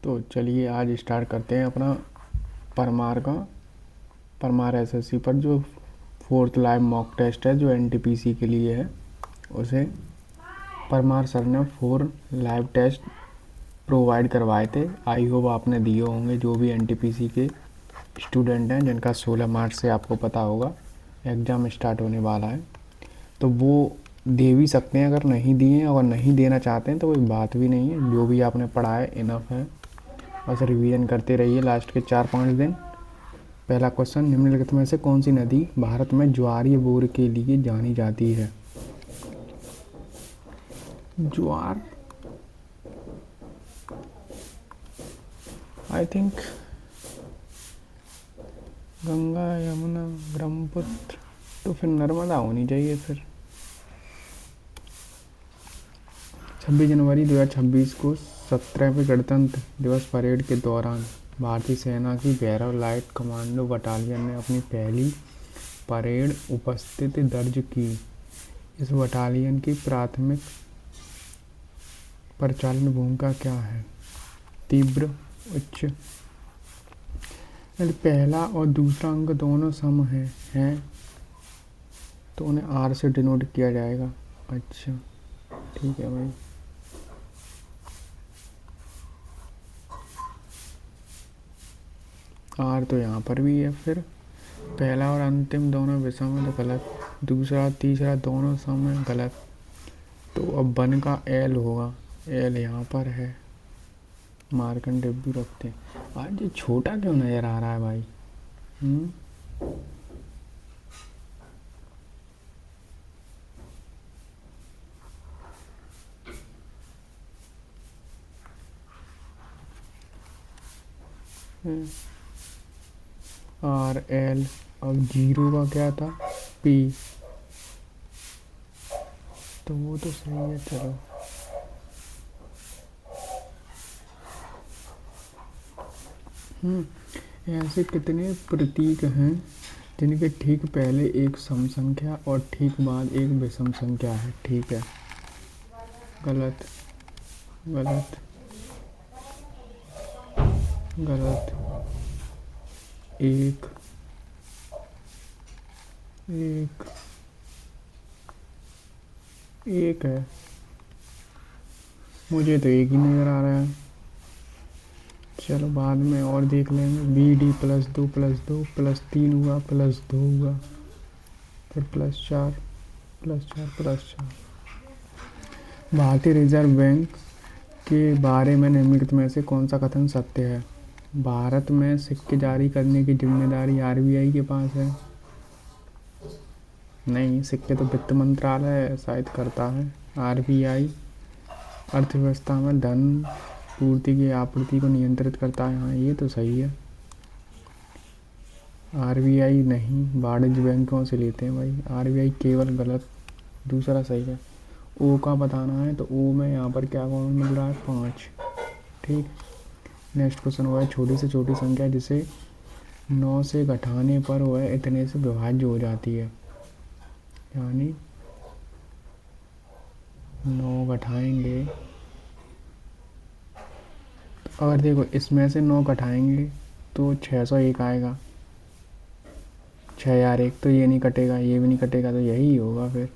तो चलिए आज स्टार्ट करते हैं अपना परमार एसएससी पर जो 4th लाइव मॉक टेस्ट है जो एनटीपीसी के लिए है। उसे परमार सर ने 4 लाइव टेस्ट प्रोवाइड करवाए थे। आई होप आपने दिए होंगे, जो भी एनटीपीसी के स्टूडेंट हैं जिनका 16 मार्च से आपको पता होगा एग्ज़ाम स्टार्ट होने वाला है, तो वो दे भी सकते हैं। अगर नहीं दिए और नहीं देना चाहते हैं तो कोई बात भी नहीं है, जो भी आपने पढ़ा है इनफ है। बस रिवीजन करते रहिए लास्ट के 4-5 दिन। पहला क्वेश्चन, निम्नलिखित में से कौन सी नदी भारत में ज्वारीय बोर के लिए जानी जाती है? ज्वार, आई थिंक गंगा, यमुना, ब्रह्मपुत्र, तो फिर नर्मदा होनी चाहिए। फिर 26 जनवरी 2026 को 17वें गणतंत्र दिवस परेड के दौरान भारतीय सेना की भैरव लाइट कमांडो बटालियन ने अपनी पहली परेड उपस्थिति दर्ज की। इस बटालियन की प्राथमिक परिचालन भूमिका क्या है? तीव्र, उच्च। यदि पहला और दूसरा अंक दोनों सम हैं तो उन्हें आर से डिनोट किया जाएगा। अच्छा ठीक है भाई। आर तो यहाँ पर भी है। फिर पहला और अंतिम दोनों विषम है तो गलत, दूसरा तीसरा दोनों सम है, गलत। तो अब 1 का एल होगा, एल यहाँ पर है। मार्कन डिब्बी रखते हैं। आज ये छोटा क्यों नज़र आ रहा है भाई? आर एल, अब 0 का क्या था? पी, तो वो तो सही है। चलो ऐसे कितने प्रतीक हैं जिनके ठीक पहले एक सम संख्या और ठीक बाद एक विषम संख्या है? ठीक है, गलत, गलत, गलत। एक, एक, एक है। मुझे तो एक ही नज़र आ रहा है। चलो बाद में और देख लेंगे। बी डी +2 +2 +3 हुआ, +2 हुआ, फिर +4 +4 +4। भारतीय रिजर्व बैंक के बारे में निम्नलिखित में से कौन सा कथन सत्य है? भारत में सिक्के जारी करने की जिम्मेदारी आरबीआई के पास है। नहीं, सिक्के तो वित्त मंत्रालय शायद करता है। आरबीआई अर्थव्यवस्था में धन पूर्ति की आपूर्ति को नियंत्रित करता है। हाँ, ये तो सही है। आरबीआई नहीं, वाणिज्य बैंकों से लेते हैं भाई। आरबीआई केवल, गलत। दूसरा सही है। ओ का बताना है तो ओ में यहाँ पर क्या कौन मिल रहा है? 5। ठीक। नेक्स्ट क्वेश्चन हुआ है, छोटी से छोटी संख्या जिसे 9 से घटाने पर वह इतने से विभाज्य हो जाती है। यानी 9 घटाएंगे, अगर देखो इसमें से 9 घटाएंगे तो 601 आएगा। 6001, तो ये नहीं कटेगा, ये भी नहीं कटेगा, तो यही होगा फिर।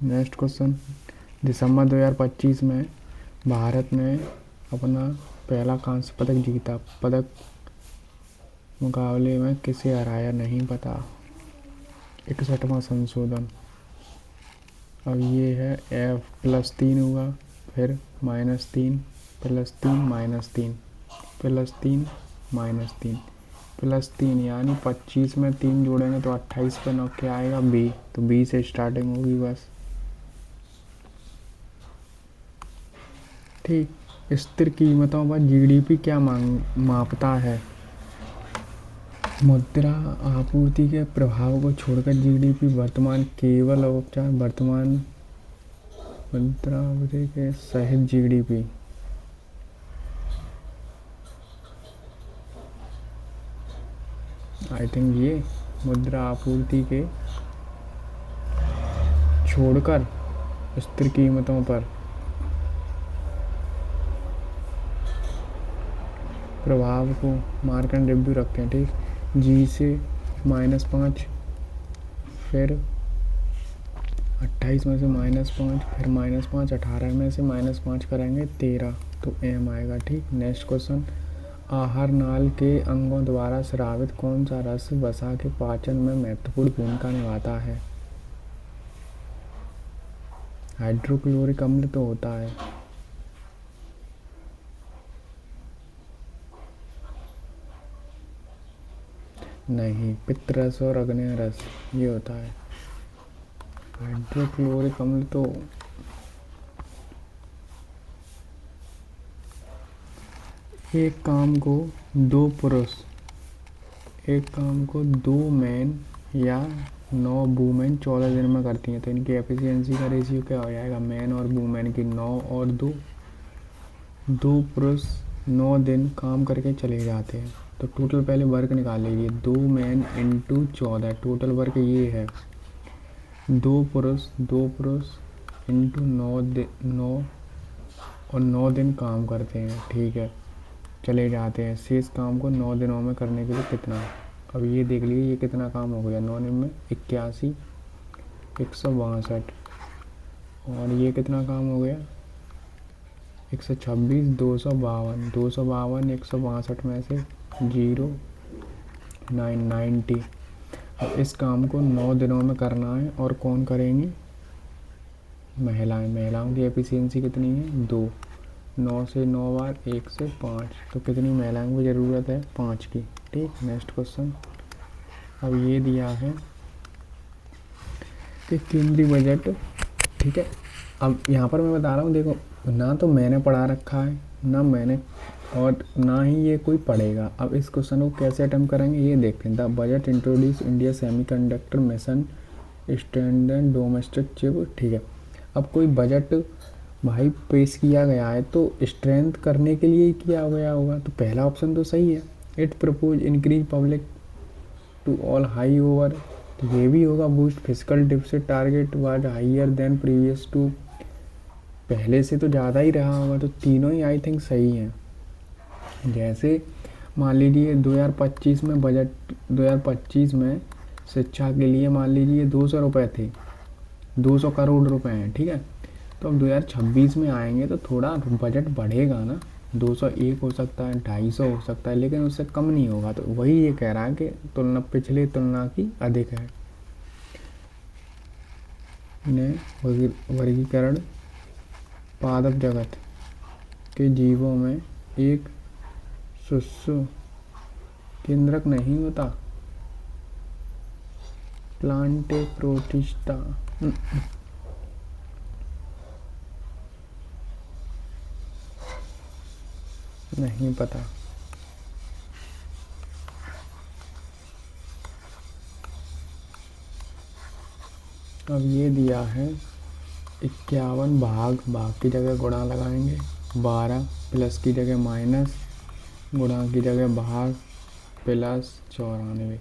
नेक्स्ट क्वेश्चन, दिसंबर 2025 में भारत ने अपना पहला कांस्य पदक जीता। पदक मुकाबले में किसे हराया? नहीं पता। 61वां संशोधन। अब ये है F+3 हुआ, फिर -3 +3 -3 +3 -3 +3, यानी 25 में 3 जोड़ेंगे तो 28 पे 9 क्या आएगा? B। तो B से स्टार्टिंग होगी बस। ठीक। स्थिर कीमतों पर जीडीपी क्या मापता है? मुद्रा आपूर्ति के प्रभाव को छोड़कर जीडीपी वर्तमान केवल औपचार वर्तमान मुद्रा आपूर्ति के सहित जीडीपी। आई थिंक ये मुद्रा आपूर्ति के छोड़कर स्थिर कीमतों पर प्रभाव को मार्क एंड रिव्यू रखते हैं, ठीक। जी से -5, फिर 28 में से -5, फिर -5, 18 में से -5 करेंगे 13, तो एम आएगा, ठीक। नेक्स्ट क्वेश्चन, आहार नाल के अंगों द्वारा स्रावित कौन सा रस वसा के पाचन में महत्वपूर्ण भूमिका निभाता है? हाइड्रोक्लोरिक अम्ल तो होता है। नहीं, पित्त रस और अग्नेय रस ये होता है। हाइड्रोक्लोरिक अम्ल तो एक काम को दो मैन या 9 वूमेन 14 दिन में करती हैं, तो इनकी एफिशिएंसी का रेशियो क्या हो जाएगा? मैन और वूमेन की 9 और 2 पुरुष 9 दिन काम करके चले जाते हैं, तो टोटल पहले वर्क निकाल लीजिए। 2 मैन इंटू 14, टोटल वर्क ये है। 2 पुरुष इंटू 9 और 9 दिन काम करते हैं, ठीक है, चले जाते हैं। शेष काम को 9 दिनों में करने के लिए कितना? अब ये देख लीजिए ये कितना काम हो गया। 9 दिन में 81, 162, और ये कितना काम हो गया? 126, 252, 162 में से 0, 90। अब इस काम को 9 दिनों में करना है, और कौन करेंगी? महिलाओं की एफिशिएंसी कितनी है? 2। 9 से 9 बार 1 से 5, तो कितनी महिलाओं की ज़रूरत है? 5 की, ठीक। नेक्स्ट क्वेश्चन, अब ये दिया है कि केंद्रीय बजट, ठीक है। अब यहाँ पर मैं बता रहा हूँ, देखो, ना तो मैंने पढ़ा रखा है, और ना ही ये कोई पढ़ेगा। अब इस क्वेश्चन को कैसे अटेम्प्ट करेंगे ये देखते हैं। The budget introduce India semiconductor mission standard domestic chip, ठीक है। अब कोई बजट भाई पेश किया गया है तो स्ट्रेंथ करने के लिए ही किया गया होगा, तो पहला ऑप्शन तो सही है। It propose increase public to all high over, तो ये भी होगा। Boost fiscal deficit target was higher than previous too, पहले से तो ज़्यादा ही रहा होगा, तो तीनों ही आई थिंक सही हैं। जैसे मान लीजिए 2025 में बजट, 2025 में शिक्षा के लिए मान लीजिए 200 रुपये थे, 200 करोड़ रुपए हैं, ठीक है। तो अब 2026 में आएंगे तो थोड़ा बजट बढ़ेगा ना, 201 हो सकता है, 250 हो सकता है, लेकिन उससे कम नहीं होगा। तो वही ये कह रहा है कि पिछले तुलना की अधिक है। ने वर्गीकरण, पादप जगत के जीवों में एक शुष्क केंद्रक नहीं होता, प्लांटे प्रोटिस्टा। नहीं पता। अब ये दिया है 51 भाग की जगह गुणा लगाएंगे, 12 प्लस की जगह माइनस, गुणा की जगह भाग, प्लस 94,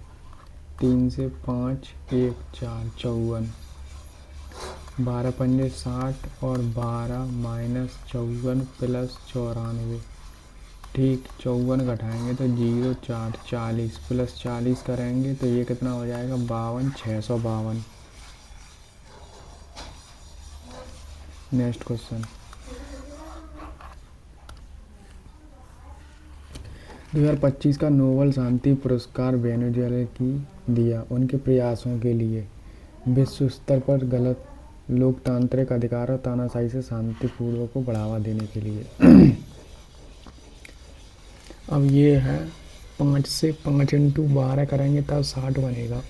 3 से 5, 1, 4, 54, 12 पंजे 60 और 12 माइनस 54 प्लस 94, ठीक। 54 घटाएंगे तो 0, 4, 40 प्लस 40 करेंगे तो ये कितना हो जाएगा? 52, 652। नेक्स्ट क्वेश्चन, 2025 का नोबेल शांति पुरस्कार वेनेजुएला की दिया उनके प्रयासों के लिए विश्व स्तर पर गलत लोकतांत्रिक अधिकार और तानाशाही से शांतिपूर्वक को बढ़ावा देने के लिए। अब ये है 5 से 5 इंटू 12 करेंगे तब 60 बनेगा।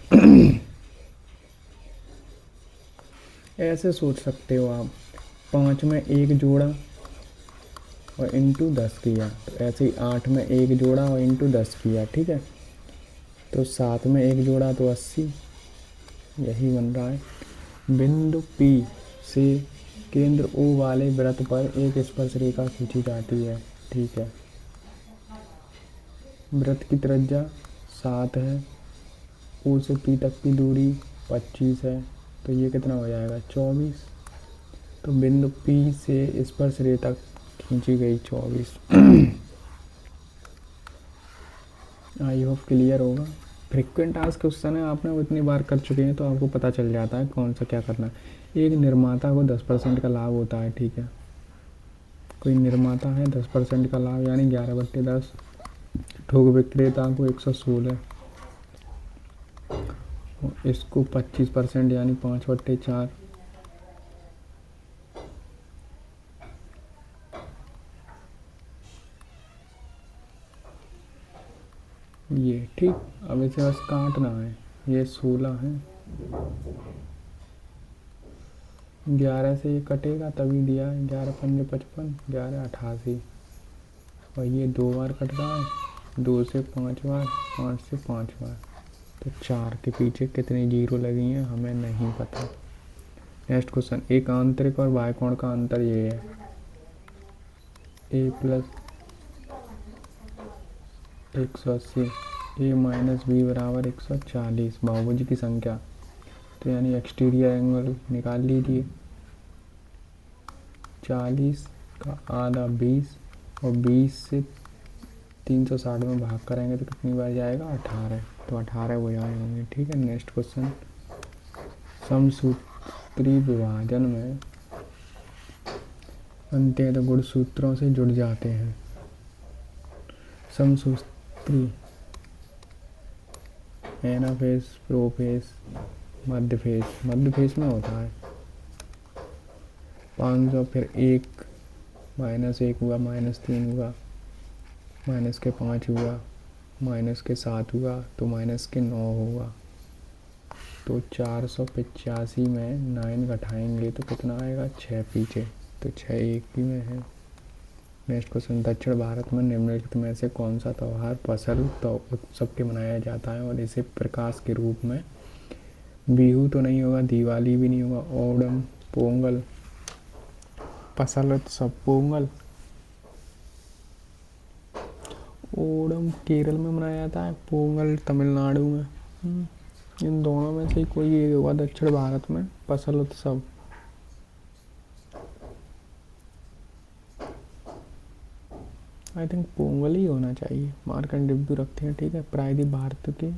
ऐसे सोच सकते हो आप, 5 में 1 जोड़ा और इंटू 10 किया, तो ऐसे ही 8 में 1 जोड़ा और इंटू 10 किया, ठीक है। तो 7 में 1 जोड़ा तो 80, यही बन रहा है। बिंदु P से केंद्र O वाले वृत्त पर एक स्पर्श रेखा खींची जाती है, ठीक है। वृत्त की त्रिज्या 7 है, O से P तक की दूरी 25 है, तो ये कितना हो जाएगा? 24। तो बिंदु P से स्पर्श रेखा खींची गई 24। आई होप क्लियर होगा। फ्रिक्वेंट टास्क क्वेश्चन है, आपने वो इतनी बार कर चुके हैं तो आपको पता चल जाता है कौन सा क्या करना है। एक निर्माता को 10% का लाभ होता है, ठीक है। कोई निर्माता है 10% का लाभ यानी 11/10। थोक विक्रेता को 116, इसको 25% यानी 5/4। ये ठीक। अब इसे बस काटना है। ये 16 है, 11 से ये कटेगा तभी दिया है। 11×5 = 55, 11×88। और ये 2 बार कट रहा है, 2 से 5 बार, 5 से 5 बार। तो 4 के पीछे कितनी जीरो लगी हैं हमें नहीं पता। नेक्स्ट क्वेश्चन, एक आंतरिक और बाह्य कोण का अंतर ये है, a + 180, a - b = 140। बहुभुज की संख्या, तो यानी एक्सटीरियर एंगल निकाल लीजिए। 40 का आधा 20, और 20 से 360 में भाग करेंगे तो कितनी बार जाएगा, 18। तो 18 वो जाएंगे, ठीक है। नेक्स्ट क्वेश्चन, समसूत्री विभाजन में अंत्यतः गुण सूत्रों से जुड़ जाते हैं। समसूत्री एनाफेस, प्रोफेस, मध्यफेस में होता है। 500, फिर 1 -1 हुआ, -3 हुआ, -5 हुआ, -7 हुआ, तो -9 होगा। तो 485 में 9 घटाएंगे तो कितना आएगा, 6 पीछे, तो 6 एक ही में है। नेक्स्ट क्वेश्चन, दक्षिण भारत में निम्नलिखित में से कौन सा त्यौहार फसल उत्सव के मनाया जाता है और इसे प्रकाश के रूप में, बिहू तो नहीं होगा, दिवाली भी नहीं होगा, ओणम, पोंगल, फसल उत्सव, पोंगल। ओणम केरल में मनाया जाता है, पोंगल तमिलनाडु में। इन दोनों में से कोई एक होगा दक्षिण भारत में फसल उत्सव। आई थिंक पोंगल ही होना चाहिए। मार्कंडेय रखते हैं, ठीक है। प्रायद्वीप भारत के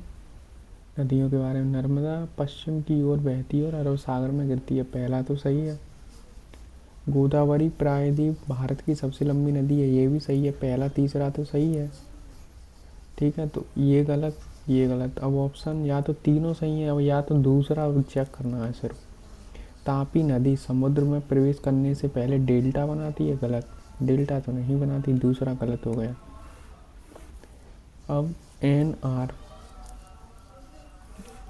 नदियों के बारे में, नर्मदा पश्चिम की ओर बहती है और अरब सागर में गिरती है, पहला तो सही है। गोदावरी प्रायद्वीप भारत की सबसे लंबी नदी है, ये भी सही है, पहला तीसरा तो सही है, ठीक है। तो ये गलत, ये गलत। अब ऑप्शन या तो तीनों सही है या तो दूसरा चेक करना है सिर्फ। तापी नदी समुद्र में प्रवेश करने से पहले डेल्टा बनाती है, गलत। डेल्टा तो नहीं बनाती, दूसरा गलत हो गया। अब NR,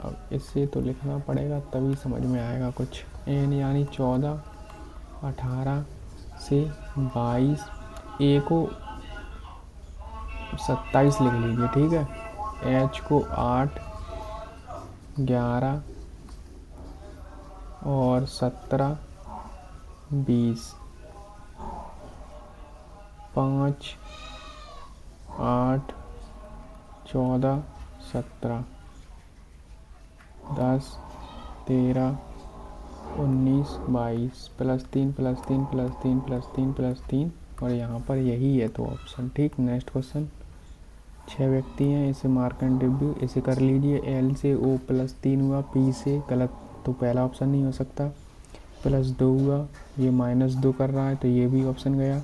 अब इससे तो लिखना पड़ेगा तभी समझ में आएगा कुछ। N यानी 14, 18 से 22, A को 27 लिख लीजिए, ठीक है। H को 8, 11 और 17, 20, 5, 8, 14, 17, 10, 13, 19, 22, +3 +3 +3 +3 +3, और यहाँ पर यही है तो ऑप्शन, ठीक। नेक्स्ट क्वेश्चन, 6 व्यक्ति हैं, इसे मार्कंडेय, इसे कर लीजिए। L से O +3 हुआ, P से, गलत, तो पहला ऑप्शन नहीं हो सकता। +2 हुआ, ये -2 कर रहा है तो ये भी ऑप्शन गया।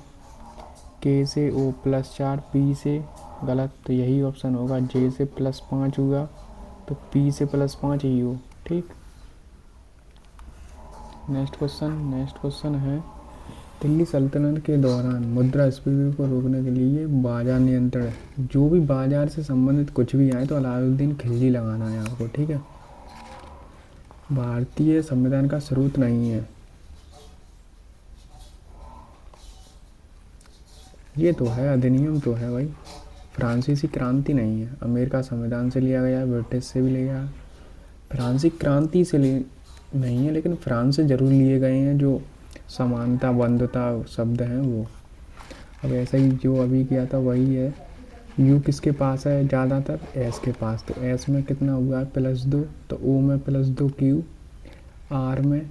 K से O +4, P से, गलत, तो यही ऑप्शन होगा। J से +5 हुआ तो P से +5 ही हो, ठीक। नेक्स्ट क्वेश्चन है, दिल्ली सल्तनत के दौरान मुद्रास्फीति को रोकने के लिए बाजार नियंत्रण, जो भी बाजार से संबंधित कुछ भी आए तो अलाउद्दीन खिलजी लगाना है आपको, ठीक है। भारतीय संविधान का स्रोत नहीं है, ये तो है, अधिनियम तो है भाई। फ्रांसीसी क्रांति नहीं है, अमेरिका संविधान से लिया गया, ब्रिटिश से भी लिया, फ्रांसीसी क्रांति से नहीं है, लेकिन फ्रांस से जरूर लिए गए हैं जो समानता बंधुता शब्द हैं वो। अब ऐसा ही जो अभी किया था वही है। U किसके पास है ज़्यादातर, S के पास, तो S में कितना हुआ है, +2, तो O में +2 Q, R में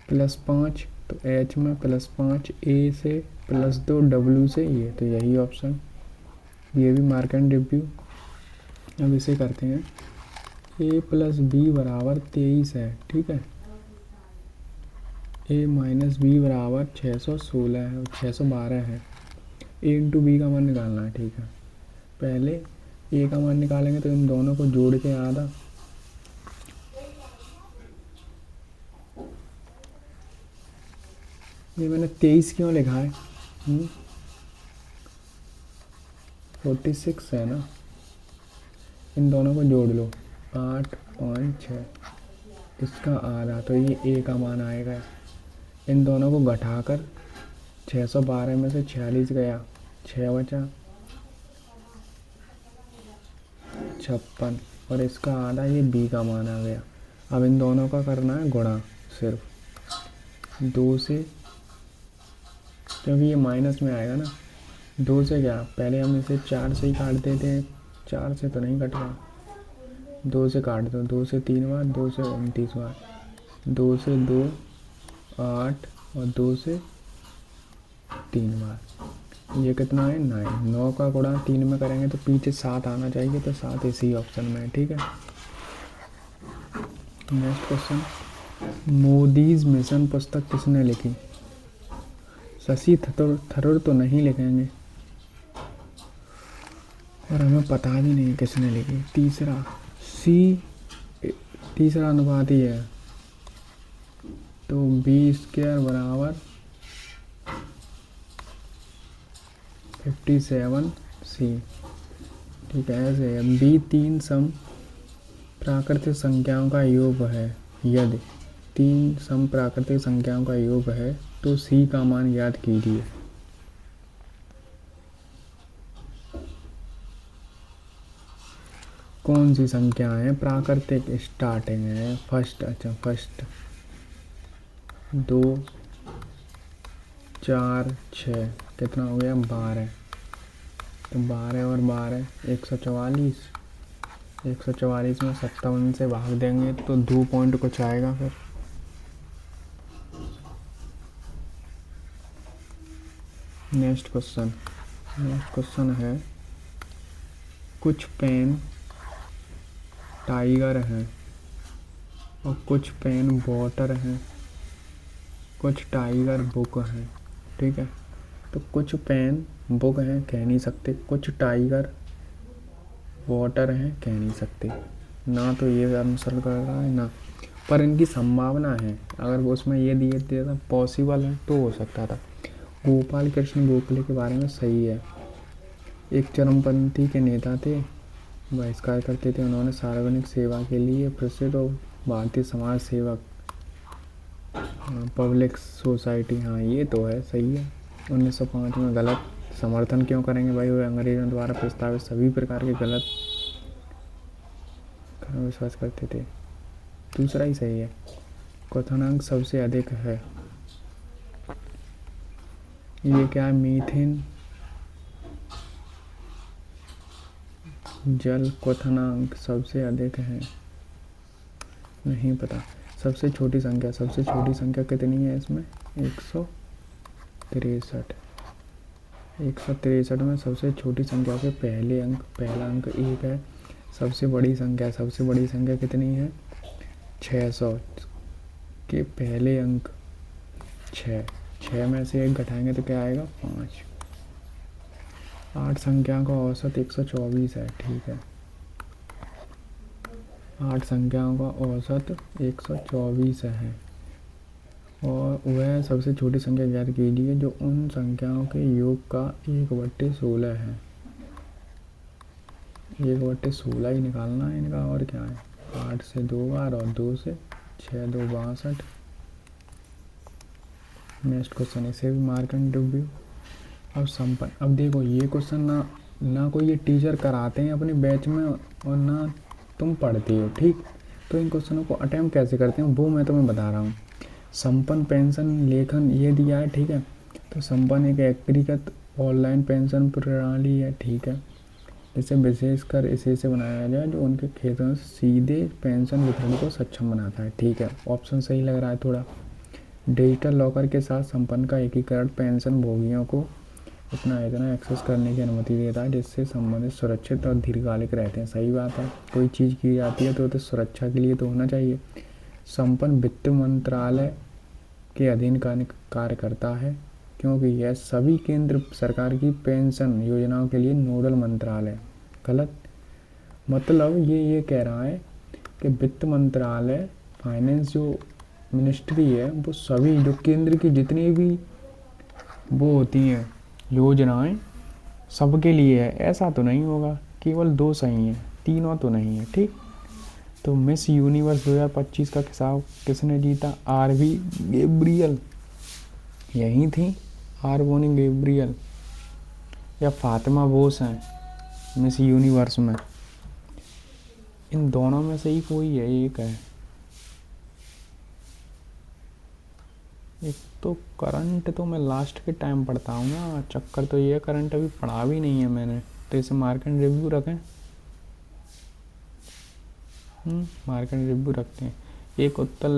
+5, तो H में +5, A से +2, W से ये, तो यही ऑप्शन, ये भी मार्कंडेय। अब इसे करते हैं। a प्लस बी बराबर 23 है, ठीक है। a माइनस बी बराबर 616 है और 612 है। a इंटू बी का मान निकालना है, ठीक है। पहले a का मान निकालेंगे तो इन दोनों को जोड़ के आधा, ये मैंने 23 क्यों लिखा है, 46 है ना। इन दोनों को जोड़ लो, 8 5 6, इसका आधा, तो ये a का मान आएगा। इन दोनों को घटाकर 612 में से 46 गया, 6 बचा 56, और इसका आधा ये b का मान आ गया। अब इन दोनों का करना है गुणा, सिर्फ 2 से, क्योंकि ये माइनस में आएगा ना। 2 से क्या, पहले हम इसे 4 से ही काट देते हैं, 4 से तो नहीं कट रहा, 2 से काट दो, 2 से 3 बार, 2 से 29 बार, 2 से 2 8 और 2 से 3 बार, ये कितना है 9। 9 का गुणा 3 में करेंगे तो पीछे 7 आना चाहिए, तो 7 इसी ऑप्शन में है, ठीक है। नेक्स्ट क्वेश्चन, मोदीज मिशन पुस्तक किसने लिखी। शशि थरूर तो नहीं लिखेंगे, और हमें पता भी नहीं किसने लिखी। तीसरा अनुपात ही है, तो b² बराबर 57c, ठीक है। ऐसे है, b 3 सम प्राकृतिक संख्याओं का योग है। यदि 3 सम प्राकृतिक संख्याओं का योग है तो c का मान याद कीजिए। कौन सी संख्या है प्राकृतिक, स्टार्टिंग है फर्स्ट, अच्छा फर्स्ट 2 4 6, कितना हो गया 12, तो 12 और 12 144, 144 में 57 से भाग देंगे तो 2 पॉइंट कुछ आएगा। फिर नेक्स्ट क्वेश्चन है, कुछ पेन टाइगर हैं और कुछ पेन वॉटर हैं, कुछ टाइगर बुक हैं, ठीक है। तो कुछ पेन बुक हैं कह नहीं सकते, कुछ टाइगर वाटर हैं कह नहीं सकते, ना तो ये आंसर कर रहा है ना, पर इनकी संभावना है। अगर वो उसमें ये दिए थे तो पॉसिबल है तो हो सकता था। गोपाल कृष्ण गोखले के बारे में सही है, एक चरमपंथी के नेता थे, बहिष्कार करते थे। उन्होंने सार्वजनिक सेवा के लिए प्रसिद्ध और भारतीय समाज सेवक, पब्लिक सोसाइटी, हाँ ये तो है सही है। 1905 में गलत समर्थन क्यों करेंगे भाई, वो अंग्रेजों द्वारा प्रस्तावित सभी प्रकार के गलत विश्वास करते थे। दूसरा ही सही है। क्वथनांक सबसे अधिक है, ये क्या है, मीथेन जल क्वथनांक सबसे अधिक है, नहीं पता। सबसे छोटी संख्या कितनी है इसमें, 163 में सबसे छोटी संख्या के पहला अंक 1 है। सबसे बड़ी संख्या कितनी है, 600 के पहले अंक 6 में से 1 घटाएंगे तो क्या आएगा 5। 8 संख्याओं का औसत 124 है, ठीक है। 8 संख्याओं का औसत 124 है, और वह सबसे छोटी संख्या ज्ञात कीजिए जो उन संख्याओं के योग का 1/16 है। 1/16 ही निकालना है इनका, और क्या है। 8 से 2 बार और 2 से 6 2 62। नेक्स्ट क्वेश्चन, इसे भी मार्क एंड रिव्यू। अब संपन्न, अब देखो ये क्वेश्चन ना कोई ये टीचर कराते हैं अपने बैच में और ना तुम पढ़ती हो, ठीक। तो इन क्वेश्चनों को अटेम्प्ट कैसे करते हैं वो मैं तुम्हें बता रहा हूँ। संपन्न पेंशन लेखन ये दिया है, ठीक है। तो संपन्न एक एकीकृत ऑनलाइन पेंशन प्रणाली है, ठीक है। इसे विशेषकर इसे बनाया जाए जो उनके खेतों से सीधे पेंशन वितरण को सक्षम बनाता है, ठीक है। ऑप्शन सही लग रहा है थोड़ा। डिजिटल लॉकर के साथ संपन्न का एकीकरण पेंशन भोगियों को इतना इतना एक्सेस करने की अनुमति देता है जिससे संबंधित सुरक्षित और दीर्घकालिक रहते हैं। सही बात है, कोई चीज़ की जाती है तो सुरक्षा के लिए तो होना चाहिए। संपन्न वित्त मंत्रालय के अधीन कार्य करता है क्योंकि यह सभी केंद्र सरकार की पेंशन योजनाओं के लिए नोडल मंत्रालय। गलत, मतलब ये कह रहा है कि वित्त मंत्रालय, फाइनेंस जो मिनिस्ट्री है, वो सभी जो केंद्र की जितनी भी वो होती हैं योजनाएं सबके लिए है। ऐसा तो नहीं होगा केवल 2 सही हैं, तीनों तो नहीं है। ठीक, तो मिस यूनिवर्स 2025 का खिताब किसने जीता? आरवी गैब्रियल। यही थी आरबोनी गैब्रियल या फातिमा बोस हैं मिस यूनिवर्स में। इन दोनों में से ही कोई है, एक है। एक तो करंट तो मैं लास्ट के टाइम पढ़ता हूँ ना, चक्कर तो ये करंट अभी पढ़ा भी नहीं है मैंने, तो इसे मार्केट रिव्यू रखें। मार्केट रिव्यू रखते हैं। एक उत्तल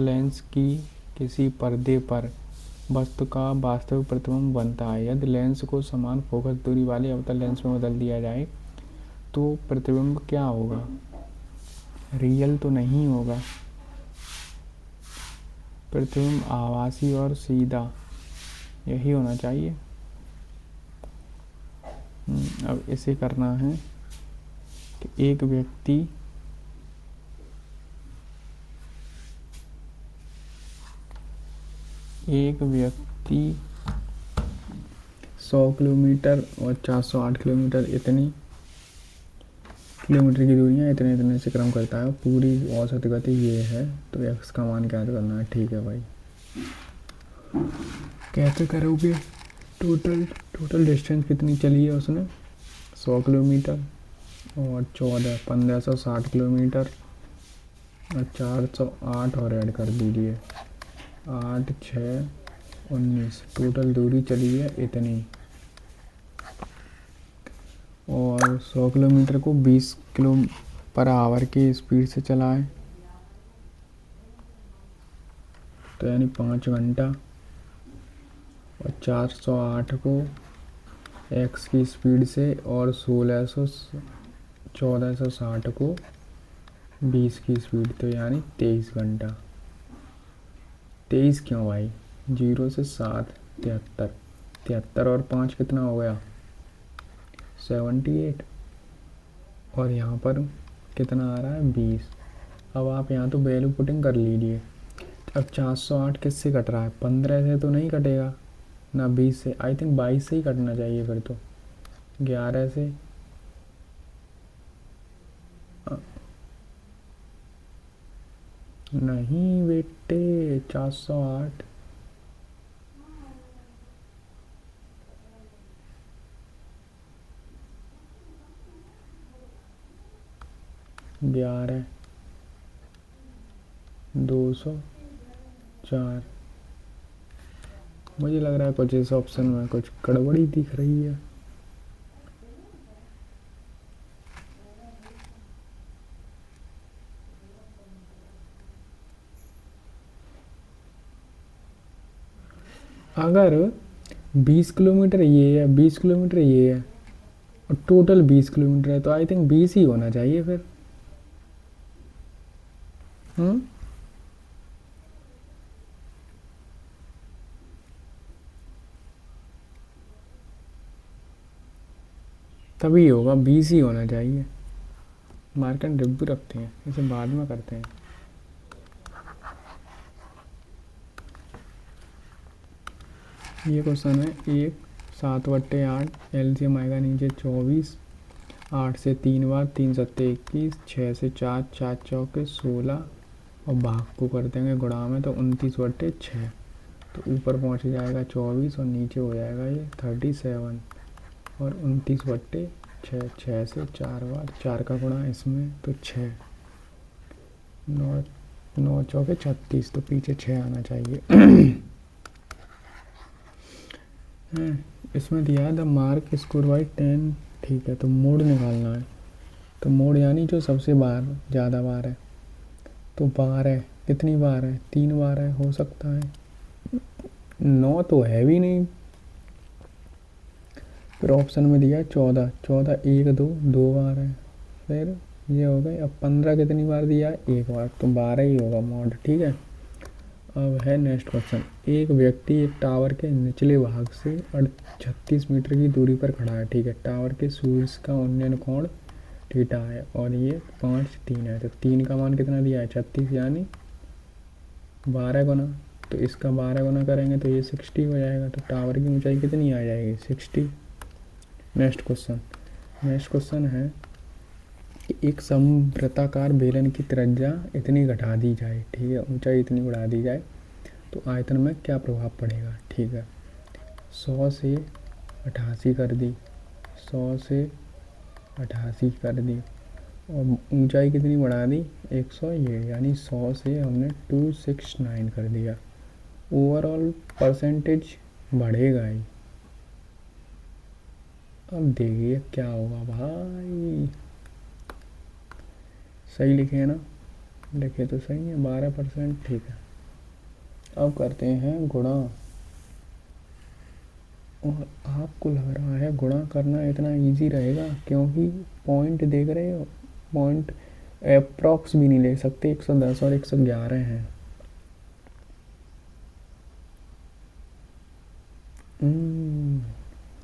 लेंस की किसी पर्दे पर वस्तु का वास्तविक प्रतिबिंब बनता है। यदि लेंस को समान फोकस दूरी वाले अवतल लेंस में बदल दिया जाए तो प्रतिबिंब क्या होगा? रियल तो नहीं होगा। प्रतिबिंब आभासी और सीधा यही होना चाहिए। अब इसे करना है कि एक व्यक्ति एक व्यक्ति 100 किलोमीटर और 408 किलोमीटर इतनी किलोमीटर की दूरियाँ इतने से क्रम करता है। पूरी औसत गति ये है, तो एक्स का मान क्या करना है? ठीक है भाई, कैसे करोगे? टोटल डिस्टेंस कितनी चली है उसने? 100 किलोमीटर और 1560 किलोमीटर और 408 और ऐड कर दीजिए, 8 6 19। टोटल दूरी चली है इतनी, और 100 किलोमीटर को 20 किलो/आवर की स्पीड से चलाए, तो यानी 5 घंटा। और 408 को x की स्पीड से और 1460 को 20 की स्पीड, तो यानी 23 घंटा। 23 क्यों भाई? 0 से 7 73, 73 और 5 कितना हो गया? 78। और यहाँ पर कितना आ रहा है? 20। अब आप यहाँ तो वैल्यू पुटिंग कर लीजिए। अब 408 किससे कट रहा है? 15 से तो नहीं कटेगा ना, 20 से। आई थिंक 22 से ही कटना चाहिए फिर तो। 11 से नहीं बेटे, 408 11 204। मुझे लग रहा है कुछ इस ऑप्शन में कुछ गड़बड़ी दिख रही है। अगर 20 किलोमीटर ये है, 20 किलोमीटर ये है और टोटल 20 किलोमीटर है, तो आई थिंक 20 ही होना चाहिए फिर। तभी होगा, 20 ही होना चाहिए। मार्केट रिव्यू रखते हैं, इसे बाद में करते हैं। ये क्वेश्चन है 1 7/8 एलसीएम आएगा नीचे 24, 8 से 3 बार, 3 सत्ते 21, 6 से 4, 4 चौके 16 और भाग को कर देंगे गुणा में, तो 29/6। तो ऊपर पहुंच जाएगा 24 और नीचे हो जाएगा ये 37 और 29/6। 6 से 4 बार, 4 का गुणा इसमें तो 6, 9 चौके 36, तो पीछे 6 आना चाहिए। इसमें दिया है द मार्क स्कोर बाई 10। ठीक है, तो मोड निकालना है। तो मोड यानी जो सबसे बार ज़्यादा बार है, तो बार है कितनी बार है? 3 बार है, हो सकता है 9 तो है भी नहीं। फिर ऑप्शन में दिया है 14, 14 1 2 2 बार है। फिर ये हो गई। अब 15 कितनी बार दिया है? एक बार, तो 12 ही होगा मॉड। ठीक है। अब है नेक्स्ट क्वेश्चन। एक व्यक्ति एक टावर के निचले भाग से 36 मीटर की दूरी पर खड़ा है। ठीक है। टावर के शीर्ष का उन्नयन कोण थीटा है और ये 5 3 है। तो 3 का मान कितना दिया है? 36 यानी 12 गुना। तो इसका 12 गुना करेंगे तो ये 60 हो जाएगा। तो टावर की ऊंचाई कितनी आ जाएगी? 60। Next question. नेक्स्ट क्वेश्चन है कि एक समवृत्ताकार बेलन की त्रिज्या इतनी घटा दी जाए। ठीक है। ऊंचाई इतनी बढ़ा दी जाए तो आयतन में क्या प्रभाव पड़ेगा? ठीक है। 100 से 88 कर दी, 100 से 88 कर दी और ऊंचाई कितनी बढ़ा दी? 100 ये, यानी 100 से हमने 269 कर दिया। ओवरऑल परसेंटेज बढ़ेगा ही। अब देखिए क्या होगा भाई। सही लिखे है ना? लिखे तो सही है 12%। ठीक है। अब करते हैं गुणा। और आपको लग रहा है गुणा करना इतना इजी रहेगा क्योंकि पॉइंट देख रहे हो, पॉइंट अप्रॉक्स भी नहीं ले सकते। 110 और 111 हैं।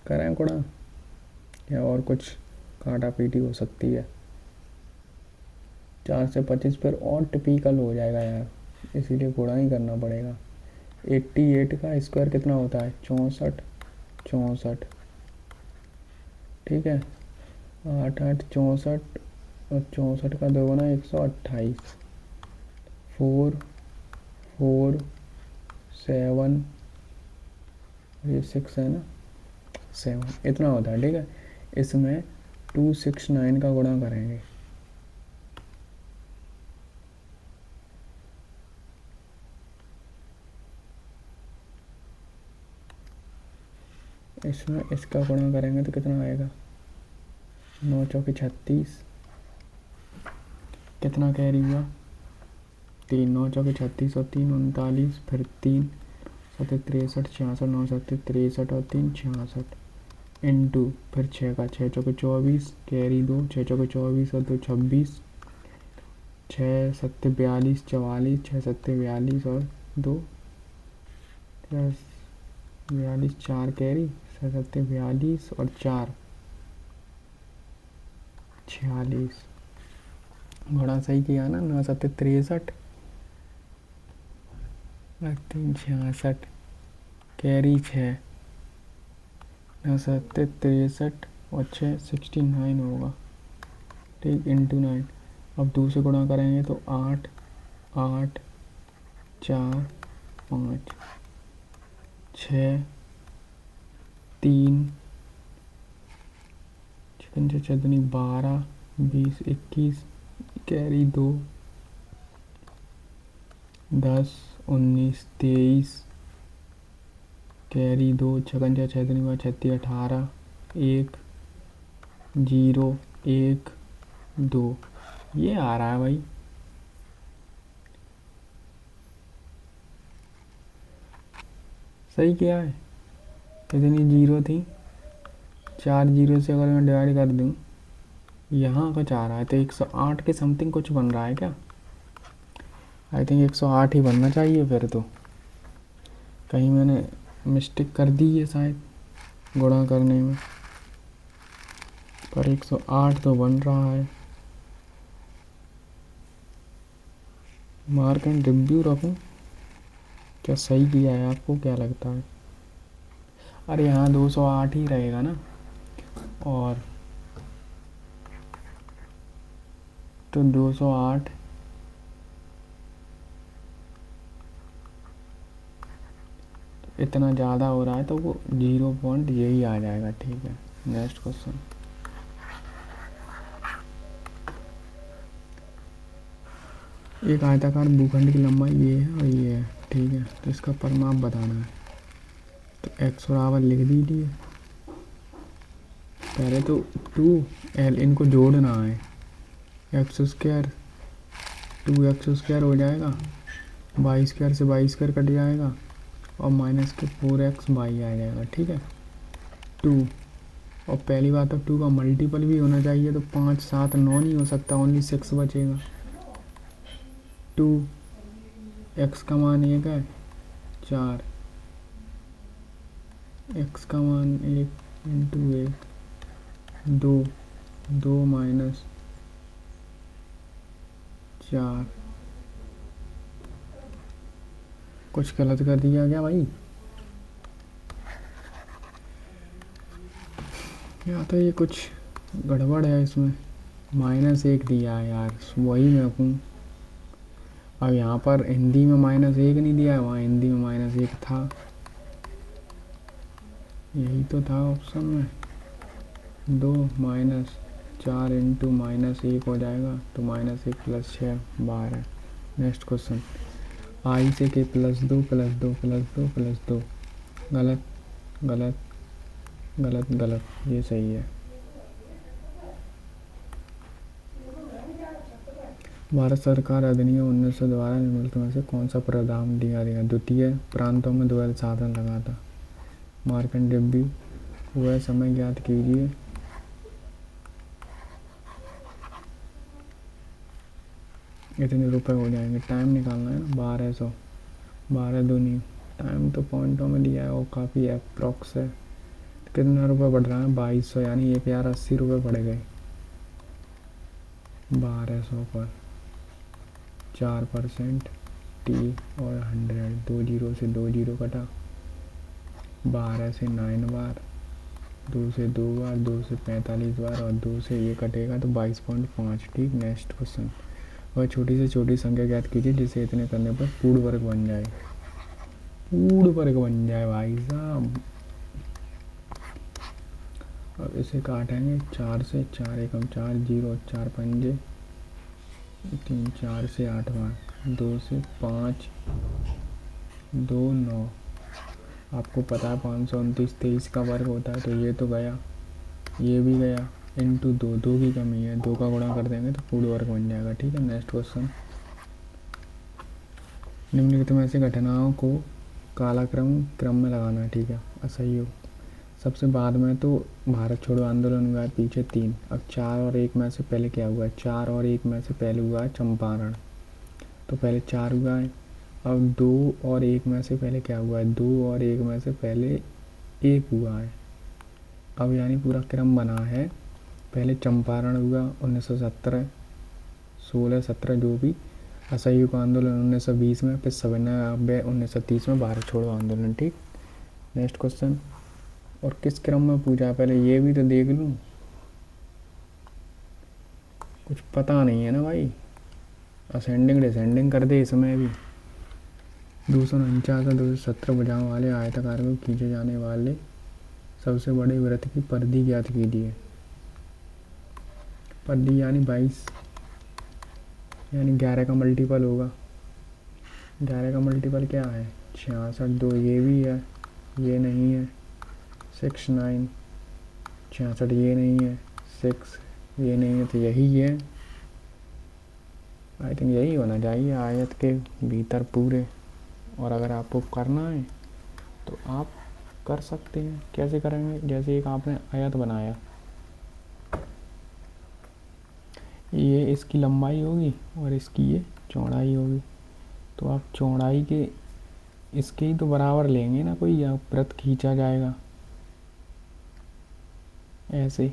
करें गुणा या और कुछ काटा पीटी हो सकती है? 4 से 25 पर और टिपिकल हो जाएगा यार, इसीलिए गुणा ही करना पड़ेगा। 88 का स्क्वायर कितना होता है? 64 64। ठीक है। 8 8 64 और 64 का दोगुना 128। 4 4 7 ये 6 है ना, 7 इतना होता है। ठीक है। इसमें 269 का गुणा करेंगे। इसमें इसका गुणा करेंगे तो कितना आएगा? 9 चौके 36। कितना कैरी हुआ? 3 9 चौके 36 और 3 39। फिर 3 7 63 66 9 7 63 और 3 66 इंटू फिर 6 का 6 चौके 24 कैरी 2 6 चौके 24 और 2 26 6 7 42 44 6 7 42 और 2 42 4 कैरी 6 7 42 और 4 46। बड़ा सही किया ना? 9 7 63 और 3 66 कैरी 6 9 7 63 और 6 69 होगा। ठीक। इंटू 9। अब 2 से गुणा करेंगे तो 8 8 4 5 6 3 चिकन से चदनी 12 20 21 कैरी 2 10 19 23 कैरी 2 छकन से छदनी 36 18 1 0 1 2 ये आ रहा है भाई। सही किया है। कितनी जीरो थी? 4 जीरो से अगर मैं डिवाइड कर दूं, यहाँ कुछ आ रहा है तो 108 के समथिंग कुछ बन रहा है क्या? आई थिंक 108 ही बनना चाहिए फिर तो। कहीं मैंने मिस्टेक कर दी है शायद गुणा करने में, पर 108 तो बन रहा है। मार्क एंड रिव्यू रखूं? क्या सही किया है? आपको क्या लगता है? अरे यहाँ 208 ही रहेगा ना। और तो 208 इतना ज़्यादा हो रहा है तो वो 0 पॉइंट यही आ जाएगा। ठीक है। Next question. एक आयताकार भूखंड की लंबाई ये है और ये है। ठीक है। तो इसका परिमाप बताना है। तो एक्स और आवर लिख दीजिए। पहले तो 2l इनको जोड़ना है। एक्स स्क्वायर 2x स्क्वायर हो जाएगा, वाई स्क्वायर से वाई स्क्वायर कट जाएगा और माइनस के 4x बाई आ जाएगा, ठीक है। 2, और पहली बात तो 2 का मल्टीपल भी होना चाहिए, तो 5 7 9 नहीं हो सकता, ओनली 6 बचेगा। 2 x का मान 1 है, 4 x का मान 1 इंटू 1 2, 2 माइनस 4। कुछ गलत कर दिया क्या भाई? या तो ये कुछ गड़बड़ है इसमें। -1 दिया है यार, वही मैं कहूँ। अब यहाँ पर हिंदी में -1 नहीं दिया है, वहाँ हिंदी में -1 था, यही तो था ऑप्शन में। 2 माइनस 4 इंटू -1 हो जाएगा, तो -1 + 6 12। नेक्स्ट क्वेश्चन, आई से के +2 +2 +2 +2। गलत गलत गलत गलत, ये सही है। भारत सरकार अधिनियम 1900 द्वारा निम्नलिखित में से कौन सा प्रावधान दिया गया? द्वितीय प्रांतों में द्वैध साधन लगा था। मार्कंड डिब्बी वह समय ज्ञात कीजिए। इतने रुपए हो जाएंगे, टाइम निकालना है ना। 1200, 12 दूनी, टाइम तो पॉइंटों में दिया है और काफ़ी अप्रॉक्स है। कितना रुपए बढ़ रहा है? 2200, यानी 1080 रुपये बढ़ गए 1200 पर। 4% टी और 100, 2 जीरो से 2 जीरो कटा, 12 से 9 बार, 2 से 2 बार, 2 से 45 बार और 2 से ये कटेगा तो 22.5। ठीक, नेक्स्ट क्वेश्चन, वह छोटी से छोटी संख्या ज्ञात कीजिए जिसे इतने करने पर पूर्ण वर्ग बन जाए। पूर्ण वर्ग बन जाए भाई साहब। अब इसे काटेंगे 4 से, 4 एकम 4, 0 4 पंजे 3, 4 से 8 बार, 2 से 5, 2 9। आपको पता है 529 23 का वर्ग होता है, तो ये तो गया, ये भी गया, इंटू 2, 2 की कमी है, 2 का गुणा कर देंगे तो पूर्ण वर्ग बन जाएगा। ठीक है, नेक्स्ट क्वेश्चन, निम्नलिखित में से घटनाओं को क्रम में लगाना है। ठीक है, असहयोग सबसे बाद में तो भारत छोड़ो आंदोलन हुआ है, पीछे 3। अब 4 और 1 में से पहले क्या हुआ है? 4 और 1 में से पहले हुआ है चंपारण, तो पहले 4 हुआ है। अब 2 और 1 में से पहले क्या हुआ है? 2 और 1 में से पहले 1 हुआ है। अब यानी पूरा क्रम बना है, पहले चंपारण हुआ 1917, 16 17 जो भी, असहयोग आंदोलन 1920 में, फिर सविनय 1930 में, भारत छोड़ो आंदोलन। ठीक, नेक्स्ट क्वेश्चन, और किस क्रम में पूछा है पहले ये भी तो देख लूँ, कुछ पता नहीं है ना भाई। असेंडिंग डिसेंडिंग कर दे इसमें भी। 249 और 217 भुजाओं वाले आयताकार को खींचे जाने वाले सबसे बड़े वृत्त की परिधि ज्ञात कीजिए। परिधि यानी 22, यानी 11 का मल्टीपल होगा। 11 का मल्टीपल क्या है? 66, 2 ये भी है, ये नहीं है, 6 9, 66 ये नहीं है, 6 ये नहीं है, तो यही है। आई थिंक यही होना चाहिए आयत के भीतर पूरे। और अगर आपको करना है तो आप कर सकते हैं। कैसे करेंगे? जैसे एक आपने आयत बनाया, ये इसकी लंबाई होगी और इसकी ये चौड़ाई होगी, तो आप चौड़ाई के इसके ही तो बराबर लेंगे ना, कोई या वृत्त खींचा जाएगा ऐसे,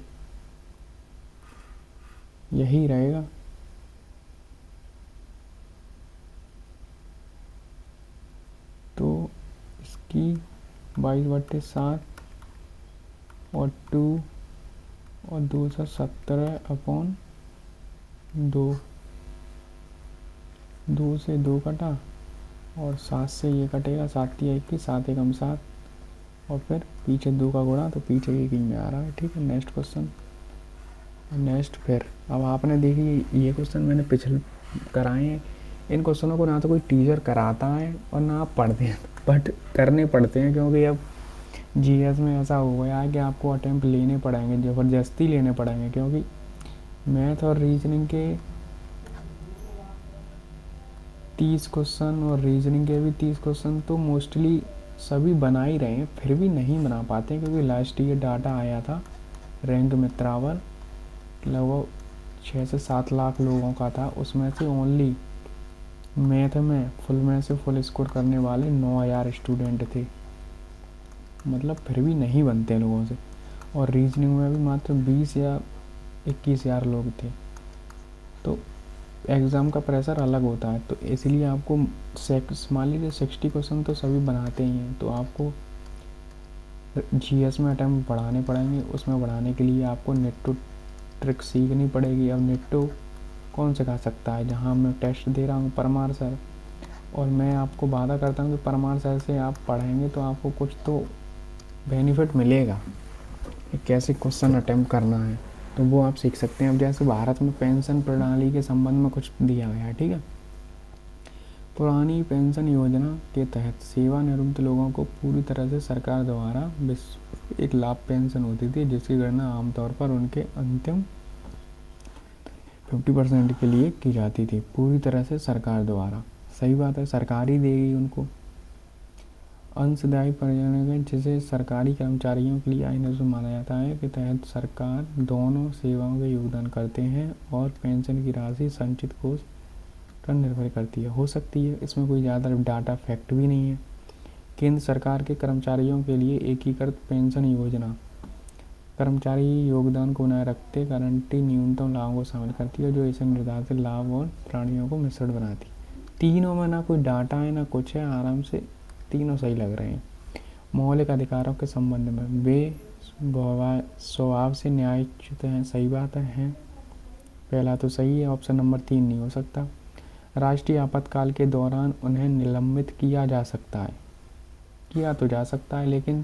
यही रहेगा। तो इसकी 22/7 और 2 और 217/2, 2 से 2 कटा और 7 से ये कटेगा, 7 या 21, 7 एकम 7 और फिर पीछे 2 का गुणा, तो पीछे 1 ही में आ रहा है। ठीक है, नेक्स्ट क्वेश्चन। नेक्स्ट फिर अब आपने देखी ये क्वेश्चन मैंने पिछले कराए हैं। इन क्वेश्चनों को ना तो कोई टीचर कराता है और ना आप पढ़ते हैं, बट करने पड़ते हैं, क्योंकि अब जीएस में ऐसा हो गया है कि आपको अटेम्प्ट लेने पड़ेंगे, ज़बरदस्ती लेने पड़ेंगे, क्योंकि मैथ और रीजनिंग के 30 क्वेश्चन और रीजनिंग के भी 30 क्वेश्चन तो मोस्टली सभी बना ही रहे हैं, फिर भी नहीं बना पाते, क्योंकि लास्ट ईयर डाटा आया था रैंक मित्रावर लगभग 6 से 7 लाख लोगों का था, उसमें से ओनली मैथ में से फुल स्कोर करने वाले 9,000 स्टूडेंट थे। मतलब फिर भी नहीं बनते लोगों से। और रीजनिंग में भी मात्र 20 या 21,000 लोग थे। तो एग्ज़ाम का प्रेशर अलग होता है, तो इसलिए आपको मान लीजिए 60 क्वेश्चन तो सभी बनाते ही हैं, तो आपको जीएस में अटैम्प्ट बढ़ाने पड़ेंगे। उसमें बढ़ाने के लिए आपको नेट ट्रिक सीखनी पड़ेगी। अब नेट कौन सिखा सकता है, जहाँ मैं टेस्ट दे रहा हूँ परमार सर, और मैं आपको वादा करता हूँ कि परमार सर से आप पढ़ेंगे तो आपको कुछ तो बेनिफिट मिलेगा, कैसे क्वेश्चन अटैम्प्ट करना है, तो वो आप सीख सकते हैं। अब जैसे भारत में पेंशन प्रणाली के संबंध में कुछ दिया गया है, ठीक है। पुरानी पेंशन योजना के तहत सेवानिवृत्त लोगों को पूरी तरह से सरकार द्वारा एक लाभ पेंशन होती थी, जिसकी गणना आमतौर पर उनके अंतिम 50% के लिए की जाती थी, पूरी तरह से सरकार द्वारा। सही बात है, सरकार ही देगी उनको। अंशदायी परियोजना, जिसे सरकारी कर्मचारियों के लिए आइनर माना जाता है, के तहत सरकार दोनों सेवाओं के योगदान करते हैं और पेंशन की राशि संचित कोष पर निर्भर करती है। हो सकती है, इसमें कोई ज़्यादा डाटा फैक्ट भी नहीं है। केंद्र सरकार के कर्मचारियों के लिए एकीकृत पेंशन योजना कर्मचारी योगदान को बनाए रखते गारंटी न्यूनतम लाभों को शामिल करती है, जो इसे निर्धारित लाभ और प्राणियों को मिश्रण बनाती है। तीनों में ना कोई डाटा है ना कुछ है, आराम से तीनों सही लग रहे हैं। मौलिक अधिकारों के संबंध में वे स्वभाव से न्यायच्युत हैं, सही बात है। पहला तो सही है, ऑप्शन नंबर 3 नहीं हो सकता। राष्ट्रीय आपातकाल के दौरान उन्हें निलंबित किया जा सकता है, किया तो जा सकता है, लेकिन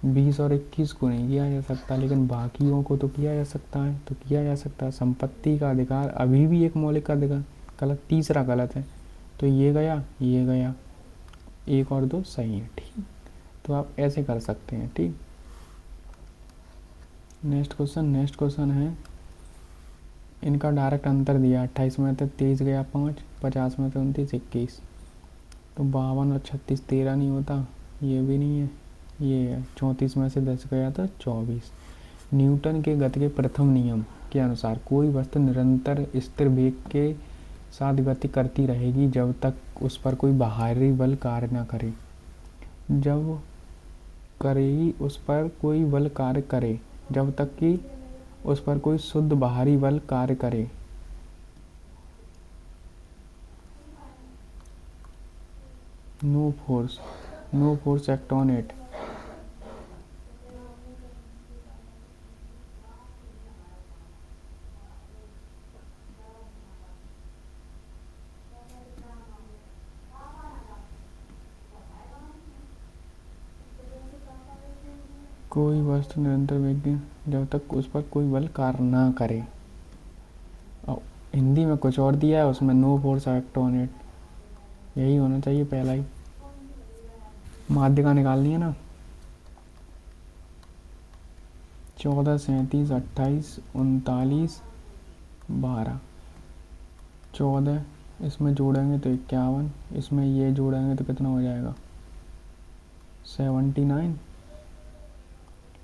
20 और 21 को नहीं किया जा सकता, लेकिन बाकियों को तो किया जा सकता है, तो किया जा सकता है। संपत्ति का अधिकार अभी भी एक मौलिक अधिकार, गलत, तीसरा गलत है, तो ये गया, 1 और 2 सही है, ठीक। तो आप ऐसे कर सकते हैं, ठीक। नेक्स्ट क्वेश्चन है, इनका डायरेक्ट अंतर दिया, 28 में से 23 गया 5, 50 में से 29, 21, तो 52 और 36 13 नहीं होता, ये भी नहीं है, ये है 34 में से 10 गया तो 24। न्यूटन के गति के प्रथम नियम के अनुसार कोई वस्तु निरंतर स्थिर वेग के साथ गति करती रहेगी जब तक उस पर कोई बाहरी बल कार्य न करे। जब करेगी उस पर कोई बल कार्य करे, जब तक कि उस पर कोई शुद्ध बाहरी बल कार्य करे। No force act on it. कोई वस्तु निरंतर वेग जब तक उस पर कोई बल कार्य ना करे। और हिंदी में कुछ और दिया है, उसमें no force act on it, यही होना चाहिए पहला ही। माध्यिका निकालनी है ना, 14, 37, 28, 39, 12, 14 इसमें जोड़ेंगे तो 51, इसमें ये जोड़ेंगे तो कितना हो जाएगा 79,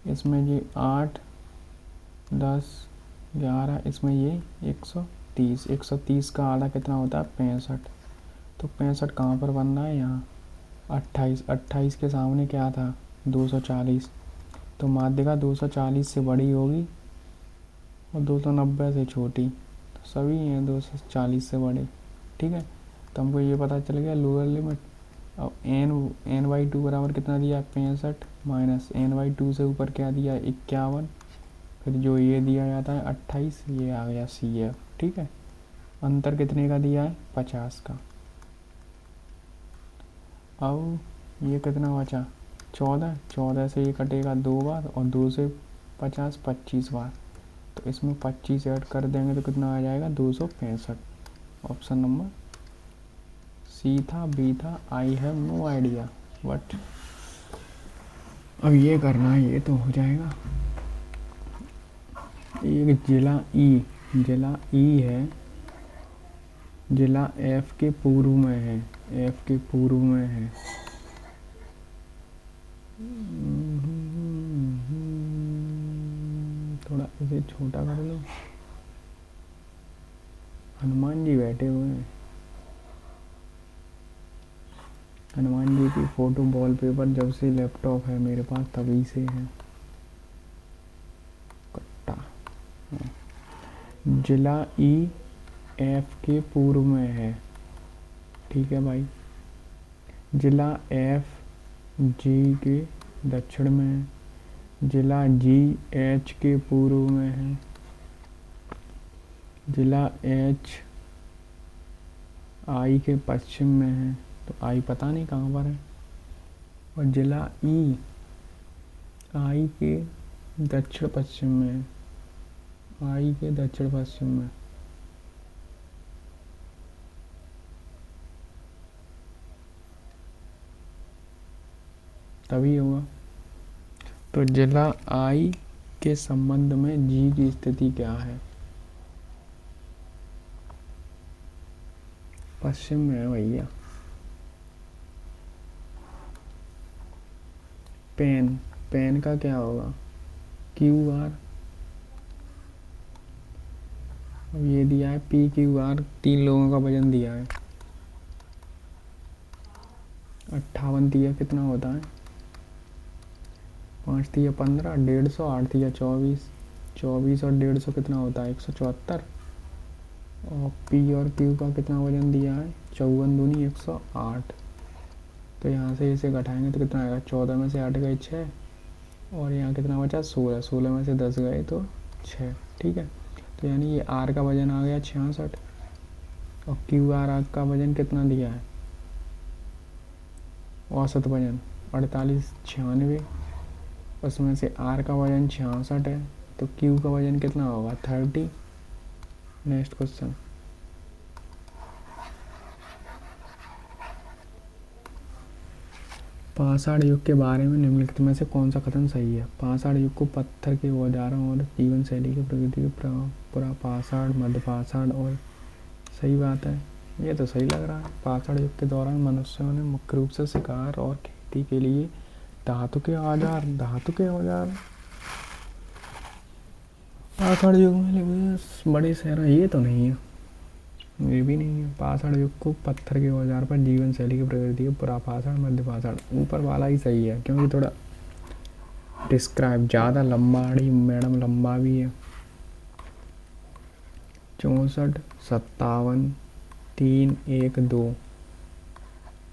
इसमें ये 8, 10, 11, इसमें ये 130, 130 का आधा कितना होता है 65, तो 65 कहाँ पर बन रहा है यहाँ 28, 28 के सामने क्या था 240, तो माध्यिका 240 से बड़ी होगी और 290 से छोटी, तो सभी हैं 240 से बड़े, ठीक है। तो हमको ये पता चल गया लोअर लिमिट। अब n/2 बराबर कितना दिया 65 माइनस n/2 से ऊपर क्या दिया 51, फिर जो ये दिया जाता है 28, ये आ गया CF, ठीक है। अंतर कितने का दिया है 50 का। अब ये कितना बचा 14 से ये कटेगा 2 बार और 2 से 50 25 बार, तो इसमें 25 ऐड कर देंगे तो कितना आ जाएगा 265। ऑप्शन नंबर सी था, बी था, I have no idea but अब ये करना है, ये तो हो जाएगा। एक जिला ई है, जिला F के पूर्व में है, F के पूर्व में है, थोड़ा इसे छोटा कर लो। हनुमान जी बैठे हुए हैं। हनुमान जी की फ़ोटो वॉलपेपर जब से लैपटॉप है मेरे पास तभी से है। कट्टा। जिला ई एफ के पूर्व में है। ठीक है भाई। जिला एफ जी के दक्षिण में है। जिला जी एच के पूर्व में है। जिला एच आई के पश्चिम में है। तो आई पता नहीं कहाँ पर है। और जिला ई आई के दक्षिण पश्चिम में है। आई के दक्षिण पश्चिम में। तभी होगा। तो जिला आई के संबंध में जी की स्थिति क्या है? पश्चिम में है भैया। पेन, पेन का क्या होगा? Q R. अब ये दिया है पी क्यू आर, 3 लोगों का वजन दिया है। 58 दिया कितना होता है? 5 दिया 15, 150, 8 दिया 24। 24 और 150 कितना होता है? 174। और पी और क्यू का कितना वजन दिया है? 54 दूनी 108। तो यहाँ से इसे घटाएंगे तो कितना आएगा? 14 में से 8 गए 6। और यहाँ कितना बचा? 16। 16 में से 10 गए तो 6। ठीक है। तो यानी ये आर का वजन आ गया 66। और क्यू आर का वजन कितना दिया है? औसत वजन 48, 96। उसमें से आर का वजन 66 है। तो क्यू का वजन कितना होगा? 30। Next question. पाषाण युग के बारे में निम्नलिखित में से कौन सा कथन सही है? पाषाण युग को पत्थर के औजारों और जीवन शैली की प्रकृति के पूरा पाषाण, मध्य पाषाण और सही बात है। ये तो सही लग रहा है। पाषाण युग के दौरान मनुष्यों ने मुख्य रूप से शिकार और खेती के लिए धातु के औजार पाषाण युग में बड़े शहर, ये तो नहीं है, ये भी नहीं है। पाषाण युग को पत्थर के औजार पर जीवन शैली की प्रकृति को पुरापाषाण, मध्य पाषाण, ऊपर वाला ही सही है क्योंकि थोड़ा डिस्क्राइब ज़्यादा लंबाड़ी मैडम लंबा भी है। 64, 57, 3, 1, 2।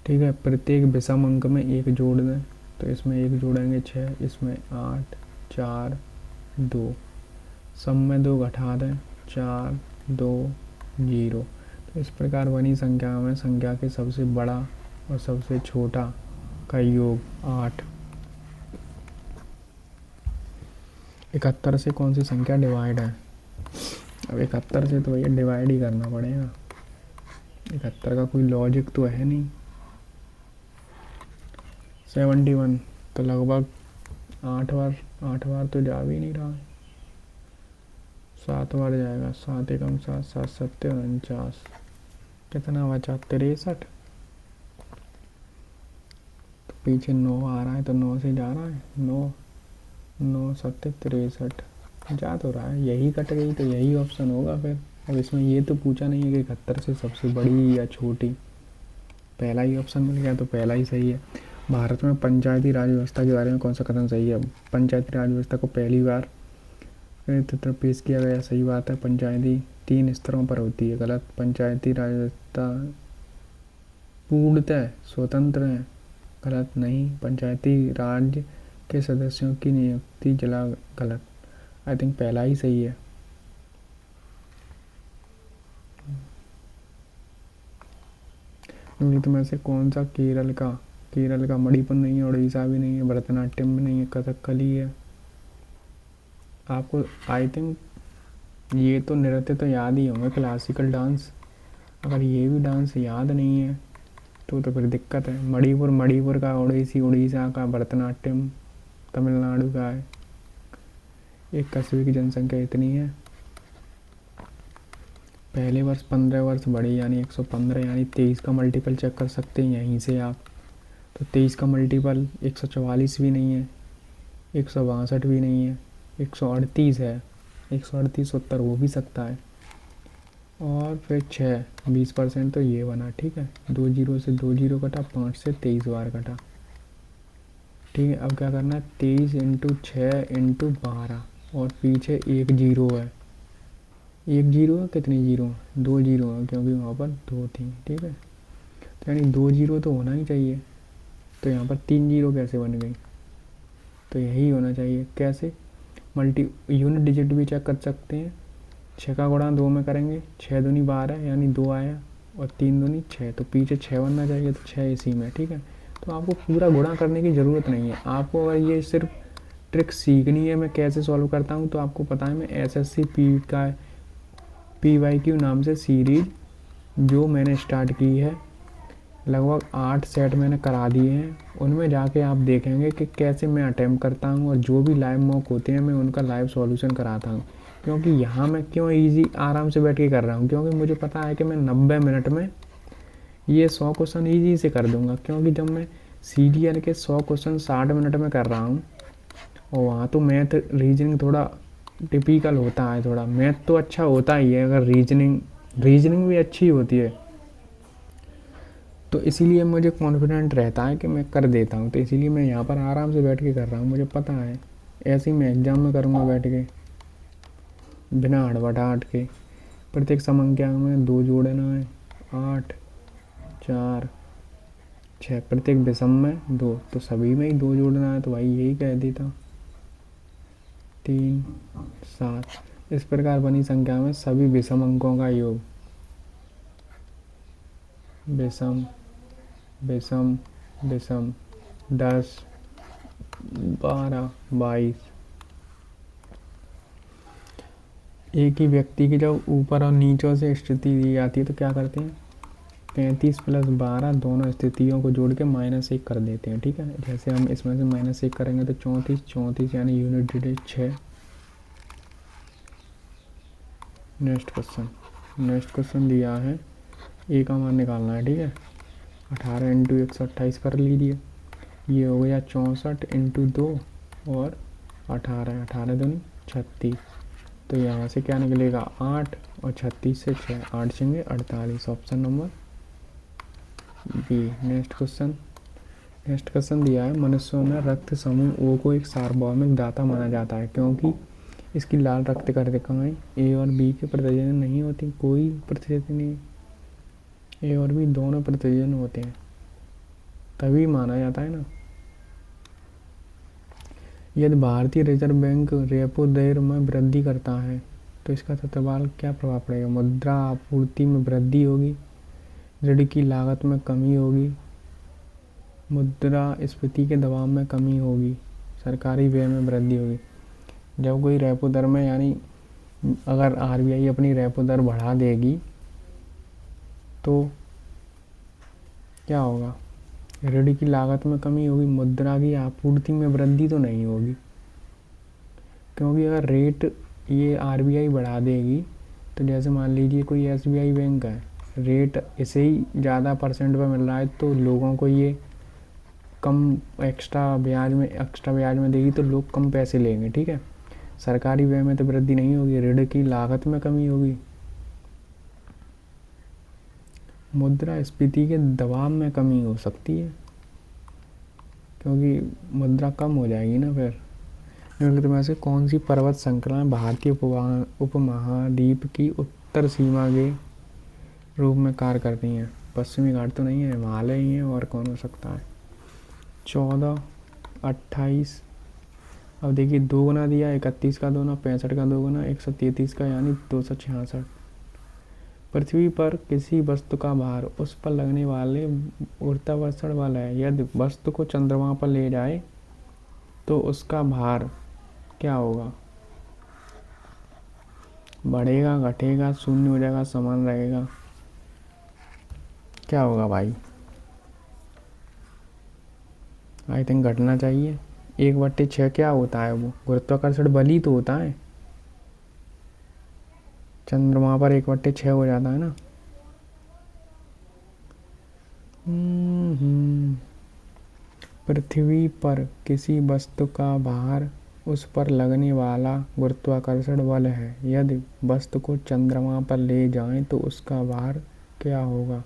ठीक है। प्रत्येक विषम अंक में 1 जोड़ दें। तो इसमें 1 जोड़ेंगे 6, इसमें 8, 4, 2। सम में 2 घटा दें 4, 2, 0। तो इस प्रकार बनी संख्या में संख्या के सबसे बड़ा और सबसे छोटा का योग 8। 71 से कौन सी संख्या डिवाइड है? अब 71 से तो भैया डिवाइड ही करना पड़ेगा। 71 का कोई लॉजिक तो है नहीं। 71 तो लगभग 8 बार तो जा भी नहीं रहा है। 7 बार जाएगा। 7 एकम 7, 7 सत्ते 49। कितना बचा? 63। तो पीछे 9 आ रहा है तो 9 से जा रहा है। 9, 9 सत्ते 63 जा तो रहा है। यही कट गई तो यही ऑप्शन होगा फिर। अब इसमें ये तो पूछा नहीं है कि 71 से सबसे बड़ी या छोटी। पहला ही ऑप्शन मिल गया तो पहला ही सही है। भारत में पंचायती राज व्यवस्था के बारे में कौन सा कथन सही है? पंचायती राज व्यवस्था को पहली बार चित्र पेश किया गया, सही बात है। पंचायती 3 स्तरों पर होती है, गलत। पंचायती राज व्यवस्था पूर्णतः स्वतंत्र है, गलत। नहीं। पंचायती राज के सदस्यों की नियुक्ति जिला, गलत। आई थिंक पहला ही सही है। निम्नलिखित में से कौन सा केरल का मणिपुर नहीं है, उड़ीसा भी नहीं है, भरतनाट्यम भी नहीं है, कथकली है। आपको आई थिंक ये तो नृत्य तो याद ही होंगे, क्लासिकल डांस। अगर ये भी डांस याद नहीं है तो फिर दिक्कत है। मणिपुर का, उड़ीसा का, भरतनाट्यम तमिलनाडु का है। एक कस्बे की जनसंख्या इतनी है। पहले वर्ष 15 वर्ष बढ़ी यानी 115, यानी 23 का मल्टीपल चेक कर सकते हैं यहीं से आप। तो 23 का मल्टीपल 144 भी नहीं है, 162 भी नहीं है, 138 है, 138 उत्तर हो भी सकता है। और फिर 6 20% तो ये बना, ठीक है। 2 जीरो से 2 जीरो कटा, 5 से 23 बार कटा, ठीक है। अब क्या करना है, 23 इंटू 6 इंटू 12, और पीछे एक जीरो है। एक जीरो है, कितने जीरो हैं, 2 जीरो है, क्योंकि वहाँ पर 2 थी, ठीक है। तो यानी 2 जीरो तो होना ही चाहिए। तो यहाँ पर 3 जीरो कैसे बन गई, तो यही होना चाहिए। कैसे, मल्टी यूनिट डिजिट भी चेक कर सकते हैं। 6 का गुणा 2 में करेंगे, 6 दूनी 12 यानी 2 आया, और 3 दूनी 6, तो पीछे 6 बनना चाहिए, तो 6 इसी में, ठीक है। तो आपको पूरा गुणा करने की ज़रूरत नहीं है। आपको अगर ये सिर्फ ट्रिक सीखनी है मैं कैसे सॉल्व करता हूँ, तो आपको पता है मैं एसएससी पी का PYQ नाम से सीरीज जो मैंने स्टार्ट की है, लगभग 8 सेट मैंने करा दिए हैं। उनमें जाके आप देखेंगे कि कैसे मैं अटैम्प्ट करता हूँ, और जो भी लाइव मॉक होते हैं मैं उनका लाइव सॉल्यूशन कराता हूँ। क्योंकि यहाँ मैं क्यों इजी आराम से बैठ के कर रहा हूँ, क्योंकि मुझे पता है कि मैं 90 मिनट में ये 100 क्वेश्चन ईजी से कर दूंगा। क्योंकि जब मैं CDL के 100 क्वेश्चन 60 मिनट में कर रहा हूँ, और वहाँ तो मैथ रीजनिंग थोड़ा टिपिकल होता है, थोड़ा मैथ तो अच्छा होता ही है, अगर रीजनिंग भी अच्छी होती है, तो इसीलिए मुझे कॉन्फिडेंट रहता है कि मैं कर देता हूँ। तो इसीलिए मैं यहाँ पर आराम से बैठ के कर रहा हूँ, मुझे पता है। ऐसे ही मैं एग्ज़ाम में करूँगा बैठ के, बिना हड़बड़ाहट के। प्रत्येक समंख्या में 2 जोड़ना है, 8 4 6, प्रत्येक विषम में 2, तो सभी में ही 2 जोड़ना है, तो भाई यही कह देता। 3 7, इस प्रकार बनी संख्या में सभी विषम अंकों का योग, विषम विषम विषम, 10 12 22। एक ही व्यक्ति की जब ऊपर और नीचों से स्थिति दी जाती है तो क्या करते हैं, 35 + 12 दोनों स्थितियों को जोड़ के -1 कर देते हैं, ठीक है। जैसे हम इसमें से -1 करेंगे तो 34 34 यानी यूनिट डिजिट 6। नेक्स्ट क्वेश्चन दिया है, ए का मान निकालना है, ठीक है। 18 × 128 कर लीजिए, ये हो गया 64 × 2 और 18 18 दूनी 36। तो यहाँ से क्या निकलेगा 8, और 36 से 6 8 छंगे 48, option number B. Next question दिया है, मनुष्यों में रक्त समूह O को एक सार्वभौमिक दाता माना जाता है क्योंकि इसकी लाल रक्त कणिकाएं A और B के प्रतिजन नहीं होती, कोई प्रतिजन नहीं, A और B दोनों प्रतिजन होते हैं, तभी माना जाता है ना। यदि भारतीय रिजर्व बैंक रेपो दर में वृद्धि करता है तो इसका तत्काल क्या प्रभाव पड़ेगा, मुद्रा आपूर्ति में वृद्धि होगी, ऋण की लागत में कमी होगी, मुद्रास्फीति के दबाव में कमी होगी, सरकारी व्यय में वृद्धि होगी। जब कोई रेपो दर में, यानी अगर RBI अपनी रेपो दर बढ़ा देगी तो क्या होगा, ऋण की लागत में कमी होगी, मुद्रा की आपूर्ति में वृद्धि तो नहीं होगी। क्योंकि अगर रेट ये RBI बढ़ा देगी तो जैसे मान लीजिए कोई SBI बैंक है, रेट इसे ही ज़्यादा % पर मिल रहा है, तो लोगों को ये कम एक्स्ट्रा ब्याज में देगी, तो लोग कम पैसे लेंगे, ठीक है। सरकारी व्यय में तो वृद्धि नहीं होगी, ऋण की लागत में कमी होगी, मुद्रास्फीति के दबाव में कमी हो सकती है, क्योंकि मुद्रा कम हो जाएगी ना। फिर निम्नलिखित में से कौन सी पर्वत श्रृंखलाएं भारतीय उपमहाद्वीप की उत्तर सीमा के रूप में कार्य करती हैं। पश्चिमी घाट तो नहीं है, हिमालय ही है, और कौन हो सकता है। 14 28, अब देखिए 2 गुना दिया, 31 का 2 गुना, 65 का 2 गुना, 133 का यानी 266। पृथ्वी पर किसी वस्तु का भार उस पर लगने वाले गुरुत्वाकर्षण बल है। यदि वस्तु को चंद्रमा पर ले जाए तो उसका भार क्या होगा, बढ़ेगा, घटेगा, शून्य हो जाएगा, समान रहेगा, क्या होगा भाई। आई थिंक घटना चाहिए। 1/6 क्या होता है, वो गुरुत्वाकर्षण बल ही तो होता है। चंद्रमा पर 1/6 हो जाता है ना। पृथ्वी पर किसी वस्तु का भार उस पर लगने वाला गुरुत्वाकर्षण बल है। यदि वस्तु को चंद्रमा पर ले जाएं तो उसका भार क्या होगा?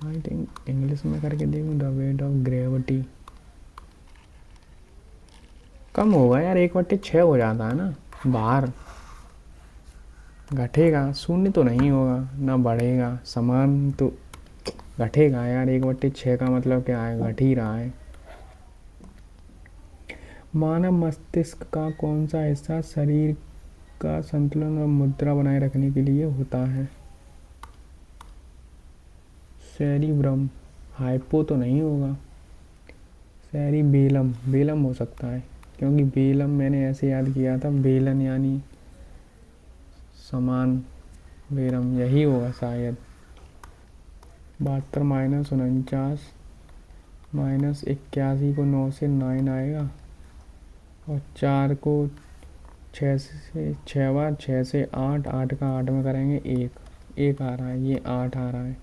आई थिंक इंग्लिश में करके देखूं, द वेट ऑफ ग्रेविटी। कम होगा यार, 1/6 हो जाता है ना भार। घटेगा, शून्य तो नहीं होगा, ना बढ़ेगा, समान तो घटेगा यार। 1/6 का मतलब क्या है? घट ही रहा है। मानव मस्तिष्क का कौन सा हिस्सा शरीर का संतुलन और मुद्रा बनाए रखने के लिए होता है? सेरिब्रम। हाइपो तो नहीं होगा। सेरिबेलम, बेलम हो सकता है, क्योंकि बेलम मैंने ऐसे याद किया था, बेलन यानी समान, बेलम यही होगा शायद। 72 माइनस 49 माइनस 81 को 9 से 9 आएगा, और 4 को 6 से 6 बार, 6 से 8, 8 का 8 में करेंगे 1 आ रहा है, ये 8 आ रहा है।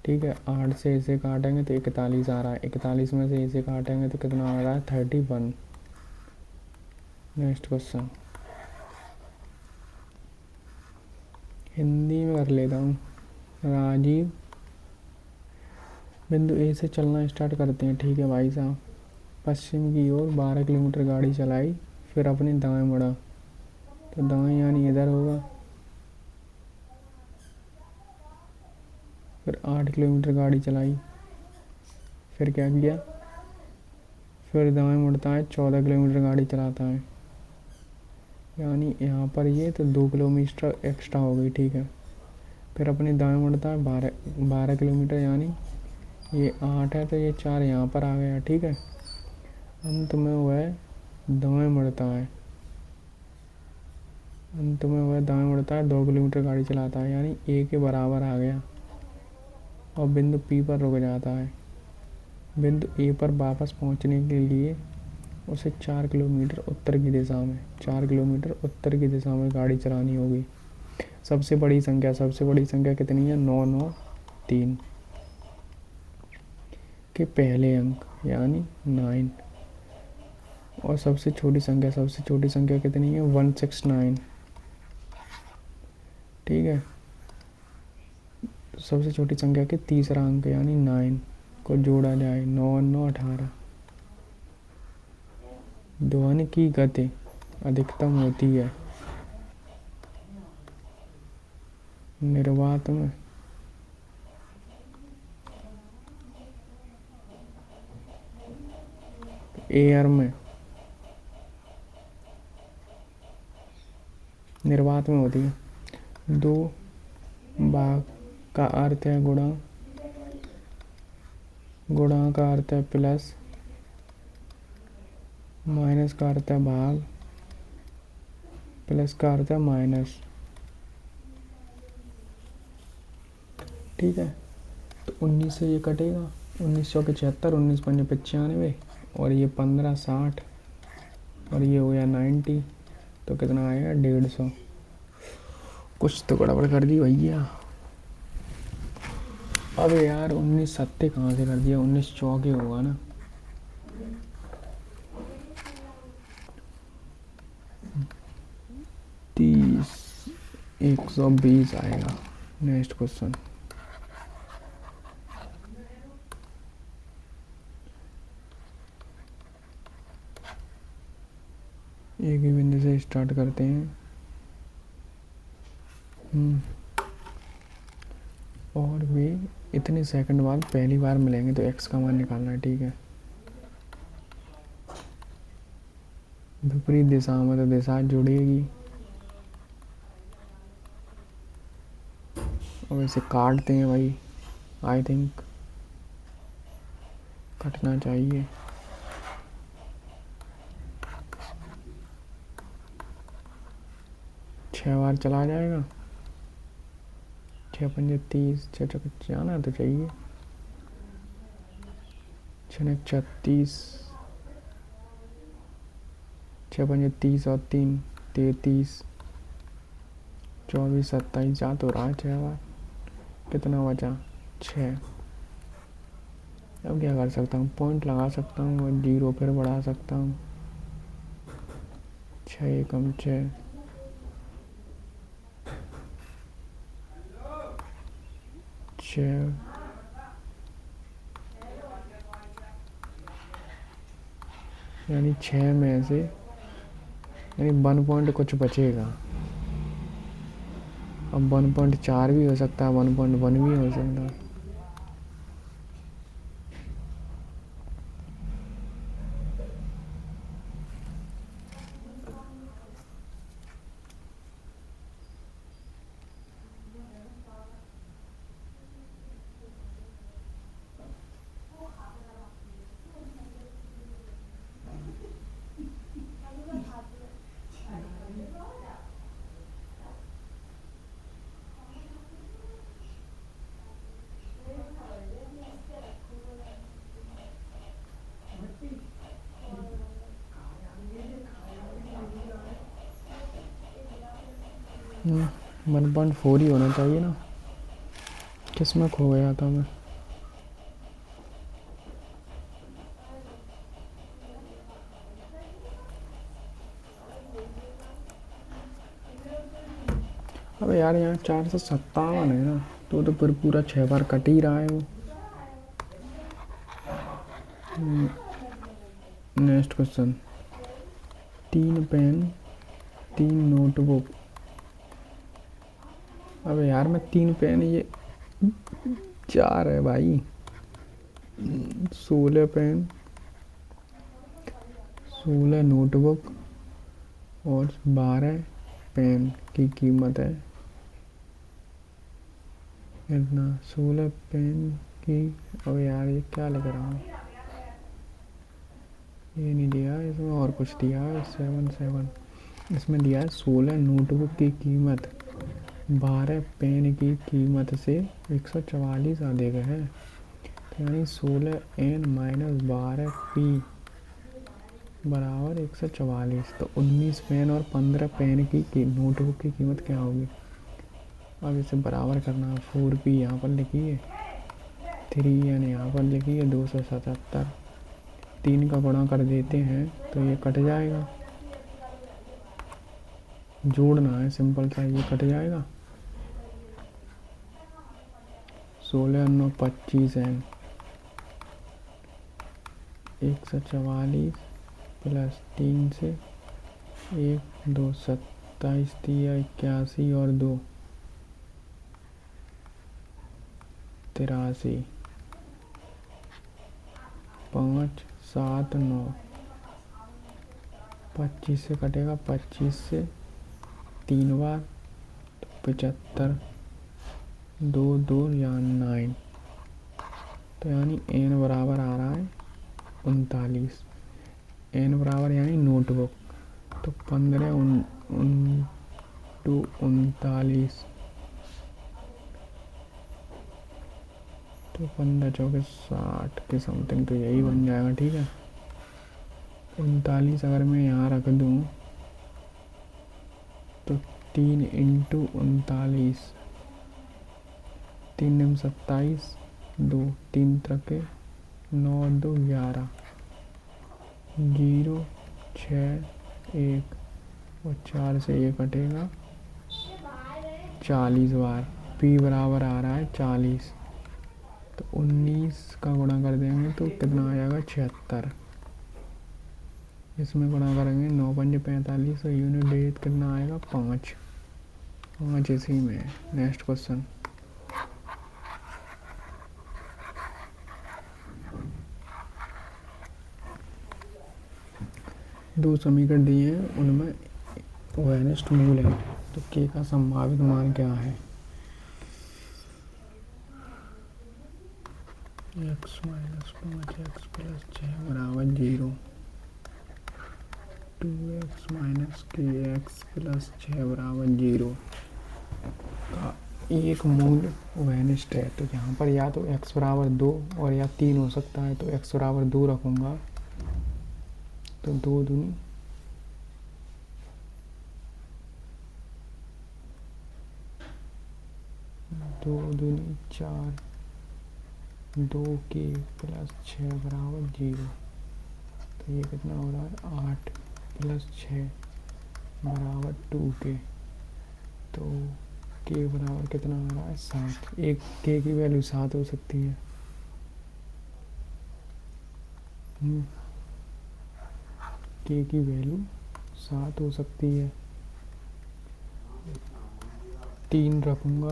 ठीक है, 8 से इसे काटेंगे तो 41 आ रहा है, 41 में से इसे काटेंगे तो कितना आ रहा है? 31। नेक्स्ट क्वेश्चन हिंदी में कर लेता हूँ। राजीव, बिंदु ए से चलना स्टार्ट करते हैं। ठीक है भाई साहब। पश्चिम की ओर 12 किलोमीटर गाड़ी चलाई, फिर अपने दाएं मुड़ा, तो दाएं यानी इधर होगा। फिर 8 किलोमीटर गाड़ी चलाई, फिर क्या किया? फिर दाएं मुड़ता है, 14 किलोमीटर गाड़ी चलाता है, यानी यहाँ पर ये तो 2 किलोमीटर एक्स्ट्रा हो गई। ठीक है, फिर अपने दाएं मुड़ता है 12 किलोमीटर, यानी ये 8 है तो ये 4 यहाँ पर आ गया। ठीक है, अंत में वह दाएं मुड़ता है, अंत में वह दाएं मुड़ता है, 2 किलोमीटर गाड़ी चलाता है, यानी ए के बराबर आ गया, और बिंदु पी पर रुक जाता है। बिंदु ए पर वापस पहुंचने के लिए उसे 4 किलोमीटर उत्तर की दिशा में, 4 किलोमीटर उत्तर की दिशा में गाड़ी चलानी होगी। सबसे बड़ी संख्या कितनी है? 993 के पहले अंक यानी 9, और सबसे छोटी संख्या कितनी है? 169। ठीक है, सबसे छोटी संख्या के तीसरा अंक यानी 9 को जोड़ा जाए, 9 9 18। ध्वनि की गति अधिकतम होती है निर्वात में, एयर में, निर्वात में होती है। 2 भाग का अर्थ है गुणा, गुणा का अर्थ है प्लस, माइनस का अर्थ है भाग, प्लस का अर्थ है माइनस। ठीक है, तो 19 से ये कटेगा, 1975, 19 पंजे 95, और ये 15 60, और ये हो गया 90, तो कितना आएगा? 150। कुछ तो गड़बड़ कर दी भैया। अब यार 19 सत्ते कहाँ से कर दिया? 19 चौके होगा ना। तीस 120 आएगा। नेक्स्ट क्वेश्चन, एक ही बिंदु से स्टार्ट करते हैं। और वे इतने सेकंड बाद पहली बार मिलेंगे, तो एक्स का मान निकालना है। ठीक है, विपरीत दिशा में तो दिशा जुड़ेगी, और इसे काटते हैं भाई। आई थिंक कटना चाहिए। छः बार चला जाएगा, 6 पंजे 30, 6 चौके जाना तो चाहिए, 6 36, 6 पंजे 30 और 3 33, 24 27 जा तो रहा है 6 बार। कितना बचा? 6। अब क्या कर सकता हूँ, पॉइंट लगा सकता हूँ और 0 फिर बढ़ा सकता हूँ। 6 एकम 6, 6 यानी 6 में से यानी 1 पॉइंट कुछ बचेगा। अब 1.4 भी हो सकता है, 1.1 भी हो सकता है। हम्म, 1.4 ही होना चाहिए ना। किस में खो गया था मैं? अबे यार यहाँ 457 है ना, तो फिर पूरा 6 बार कट ही रहा है वो। Next question. 3 pen 3 notebook. अबे यार मैं 3 पेन, ये 4 है भाई। 16 पेन, 16 नोटबुक और 12 पेन की कीमत है इतना। 16 पेन की, अब यार ये क्या लग रहा हूँ, ये नहीं दिया इसमें, और कुछ दिया है 7 इसमें दिया है 16 नोटबुक की कीमत 12 पेन की कीमत से 144 अधिक है। तो यानी 16n-12p बराबर 144। तो 19 पेन और 15 पेन की नोटबुक की कीमत क्या होगी? अब इसे बराबर करना है। 4p यहाँ पर लिखी है, 3n यहाँ पर लिखी है, 277। 3 का गुणा कर देते हैं तो ये कट जाएगा। जोड़ना है सिंपल सा, ये कट जाएगा। 16×9 = 25n, 144 प्लस 3 से 1 2 27 दिया 81 और 2 83, 5 7 9, 25 से कटेगा, 25 से 3 बार तो 75, 2 2 या 9। तो यानी n बराबर आ रहा है 39। n बराबर यानी नोटबुक, तो 15 टू 39, तो 15 चौके 60 के समथिंग, तो यही बन जाएगा। ठीक है, 39 अगर मैं यहाँ रख दूँ तो 3 × 39, 3 × 27, 2 3 त्रिके 9 2 11, 0 6 1 और 4 से 1 कटेगा 40 बार। p बराबर आ रहा है 40। तो 19 का गुणा कर देंगे तो कितना आ जाएगा 76। इसमें गुणा करेंगे 9 5 45, तो यूनिट डिजिट कितना आएगा 5। 5 इसी में है। Next question. दो समीकरण दिए हैं, उनमें वेनेस्ट मूल है, तो k का संभावित मान क्या है? x - 5 x + 6 बराबर 0, 2x - kx + 6 बराबर 0 का एक मूल वेनिस्ट है। तो यहाँ पर या तो x बराबर 2 और या 3 हो सकता है, तो x बराबर 2 रखूँगा, तो 2 दूनी 4, 2k प्लस 6 बराबर 0। तो ये कितना हो रहा है 8 प्लस 6 बराबर 2k। तो k बराबर कितना आ रहा है 7। एक k की वैल्यू 7 हो सकती है। k की वैल्यू 7 हो सकती है। 3 रखूँगा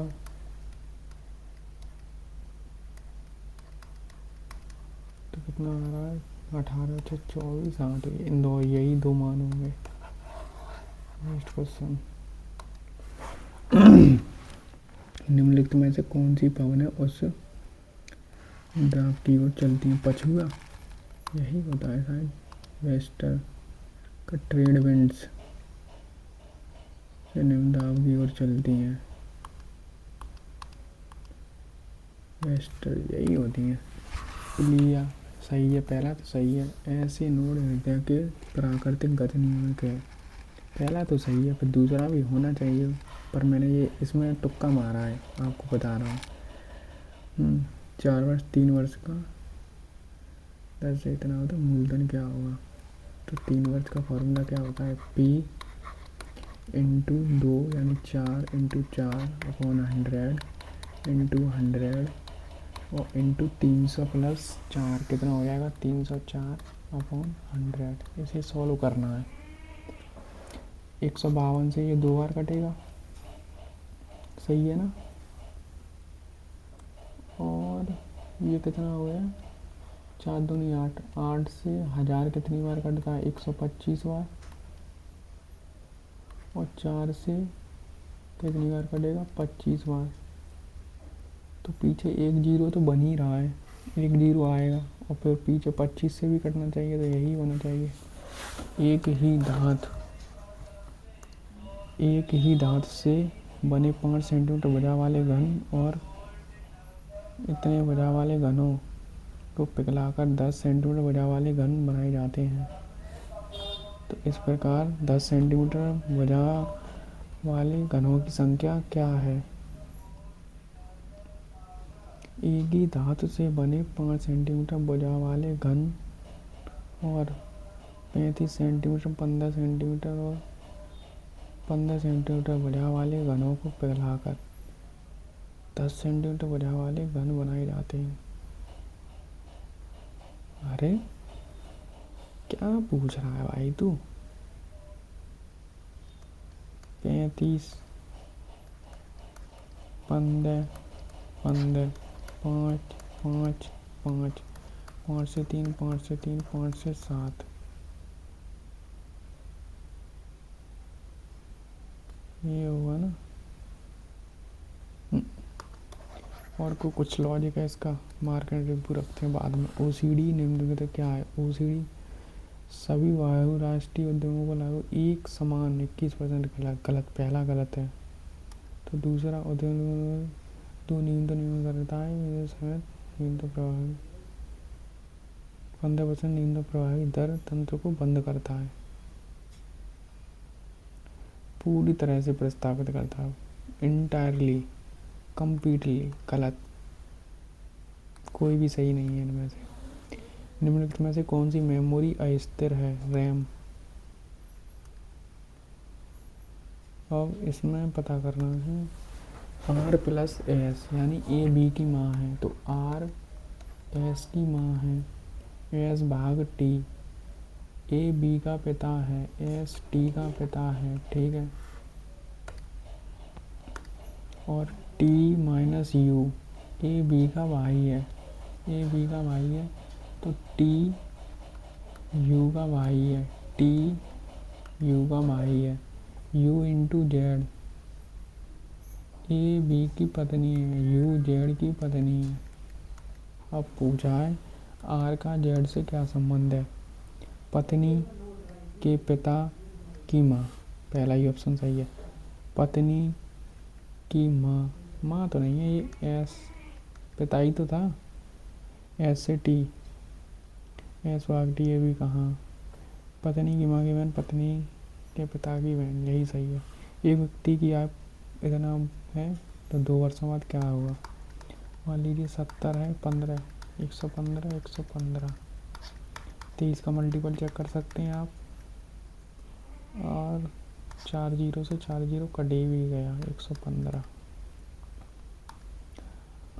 तो कितना आ रहा है 18 से 24 8। इन दो यही दो मान होंगे। Next question. निम्नलिखित में से कौन सी पवन है उस दाब की ओर चलती है? पछुआ, यही होता है शायद। वेस्टर का ट्रेड विंड्स से निम्न दाब की ओर चलती हैं। वेस्टर यही होती हैं। लिया सही है, पहला तो सही है। ऐसे नोड हृदय के प्राकृतिक गति नियमक है। पहला तो सही है, फिर दूसरा भी होना चाहिए, पर मैंने ये इसमें तुक्का मारा है, आपको बता रहा हूँ। 4 वर्ष 3 वर्ष का 10 से इतना होता है, मूलधन क्या होगा? तो 3 वर्ष का फॉर्मूला क्या होता है? P इंटू 2 यानी 4 इंटू 4 अपॉन 100 इंटू 100 और इंटू 300 प्लस 4 कितना हो जाएगा? 304 अपॉन 100। इसे सॉल्व करना है। 152 से ये 2 बार कटेगा, सही है ना? और ये कितना हो गया? 4 दूनी 8। 8 से 1000 कितनी बार कटता है? 125 बार। और 4 से कितनी बार कटेगा? 25 बार। तो पीछे एक जीरो तो बन ही रहा है, एक जीरो आएगा। और फिर पीछे 25 से भी कटना चाहिए, तो यही होना चाहिए। एक ही दांत से बने 5 सेंटीमीटर भुजा वाले घन और इतने भुजा वाले घनों को पिघलाकर 10 सेंटीमीटर भुजा वाले घन बनाए जाते हैं। तो इस प्रकार 10 सेंटीमीटर भुजा वाले घनों की संख्या क्या है? एक ही धातु से बने 5 सेंटीमीटर भुजा वाले घन और 35 सेंटीमीटर 15 सेंटीमीटर और 15 सेंटीमीटर भुजा वाले घनों को पिघलाकर 10 सेंटीमीटर भुजा वाले घन बनाए जाते हैं। अरे क्या पूछ रहा है भाई तू? 35 15 15 5 5 5 5 से 3 5 से 3 5 से 7। ये होगा ना। और को कुछ लॉजिक है इसका, मार्केट रिव्यू रखते हैं बाद में। ओसीडी निम्नलिखित क्या है? ओसीडी सभी वायु राष्ट्रीय उद्योगों को लागू एक समान 21% गलत। पहला गलत है। तो दूसरा उद्योग दो न्यूनतम नियम करता है समेत न्यूनतम प्रभावी 15% न्यूनतम प्रभावी दर तंत्र को बंद करता है, पूरी तरह से प्रस्तावित करता है। इंटायरली कंप्लीटली गलत, कोई भी सही नहीं है इनमें से। निम्नलिखित में से कौन सी मेमोरी अस्थिर है? रैम। अब इसमें पता करना है आर प्लस एस यानी ए बी की माँ है, तो आर एस की माँ है, एस भाग टी। ए बी का पिता है, एस टी का पिता है, ठीक है। और T minus U A B का भाई है, ए बी का भाई है, तो टी यू का भाई है, टी यू का भाई है। U into Z A B की पत्नी है, यू जेड की पत्नी है। अब पूछा है आर का जेड से क्या संबंध है? पत्नी के पिता की माँ, पहला ही ऑप्शन सही है। पत्नी की माँ, माँ तो नहीं है, ये एस पिता ही तो था। एस से टी, एस भाग टी, ये भी कहाँ? पत्नी की माँ की बहन, पत्नी के पिता की बहन, यही सही है। एक व्यक्ति की आप इतना है तो 2 वर्षों बाद क्या होगा? मान लीजिए 70 है, 15, 115, 115, 23 का मल्टीपल चेक कर सकते हैं आप। और 4 जीरो से 4 जीरो कटे भी गया, 115।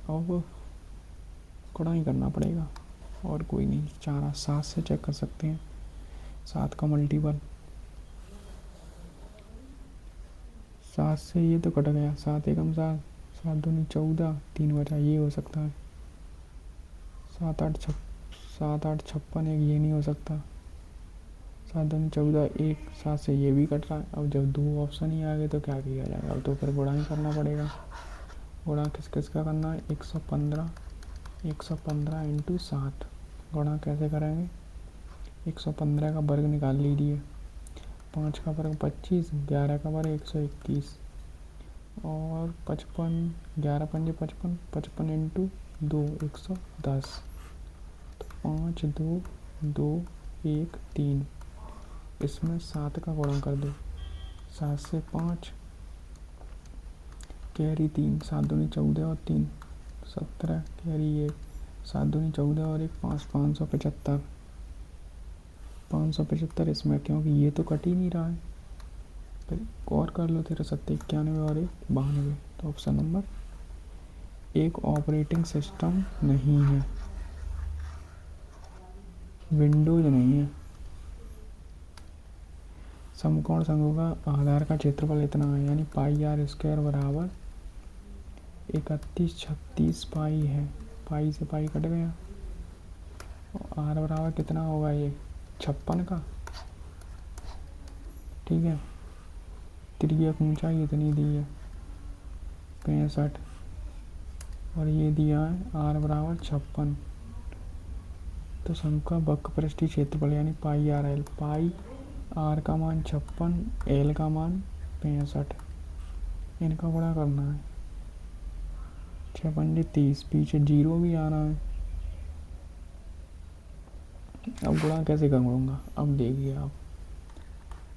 अब गुणा ही करना पड़ेगा और कोई नहीं। 4 7 से चेक कर सकते हैं, 7 का मल्टीपल, 7 से ये तो कट गया, 7 एकम 7, 7 दूनी 14, 3 बचा, ये हो सकता है। 7 8 56, एक ये नहीं हो सकता। 7 दूनी 14, 1, 7 से ये भी कट रहा है। अब जब दो ऑप्शन ही आ गए तो क्या किया जाएगा, अब तो फिर गुणा ही करना पड़ेगा। गुणा किस किस का करना है, 115, 115 इंटू 7। गुणा कैसे करेंगे, 115 का वर्ग निकाल लीजिए, 5 का वर्ग 25, 11 का वर्ग 121, और 55, 11 पंजे 55, 55 इंटू 2, 110। तो 5 2 2 1 3, इसमें 7 का गुणा कर दो, 7 से 5, कैरी 3, 7 दूनी 14 और 3 17, कैरी 1, 7 दूनी 14 और 1 5, 575, 575 इसमें, क्योंकि ये तो कट ही नहीं रहा है। फिर और कर लो, 13 7 91 और 1 92। तो ऑप्शन नंबर एक ऑपरेटिंग सिस्टम नहीं है, विंडोज नहीं है। समकोण संघों का आधार का क्षेत्रफल इतना है, यानी पाई आर स्क्वायर बराबर 3136 पाई है। पाई से पाई कट गया, और आर बराबर कितना होगा, ये 56 का, ठीक है। त्रिज्या ऊंचाई इतनी दी है 65, और ये दिया है आर बराबर 56। तो शंकु का वक्र पृष्ठीय क्षेत्रफल यानी पाई आर एल, पाई आर का मान 56, एल का मान 65, इनका गुणा करना है। 6 पंजे 30, पीछे जीरो भी आना है। अब गुणा कैसे करूँगा, अब देखिए आप,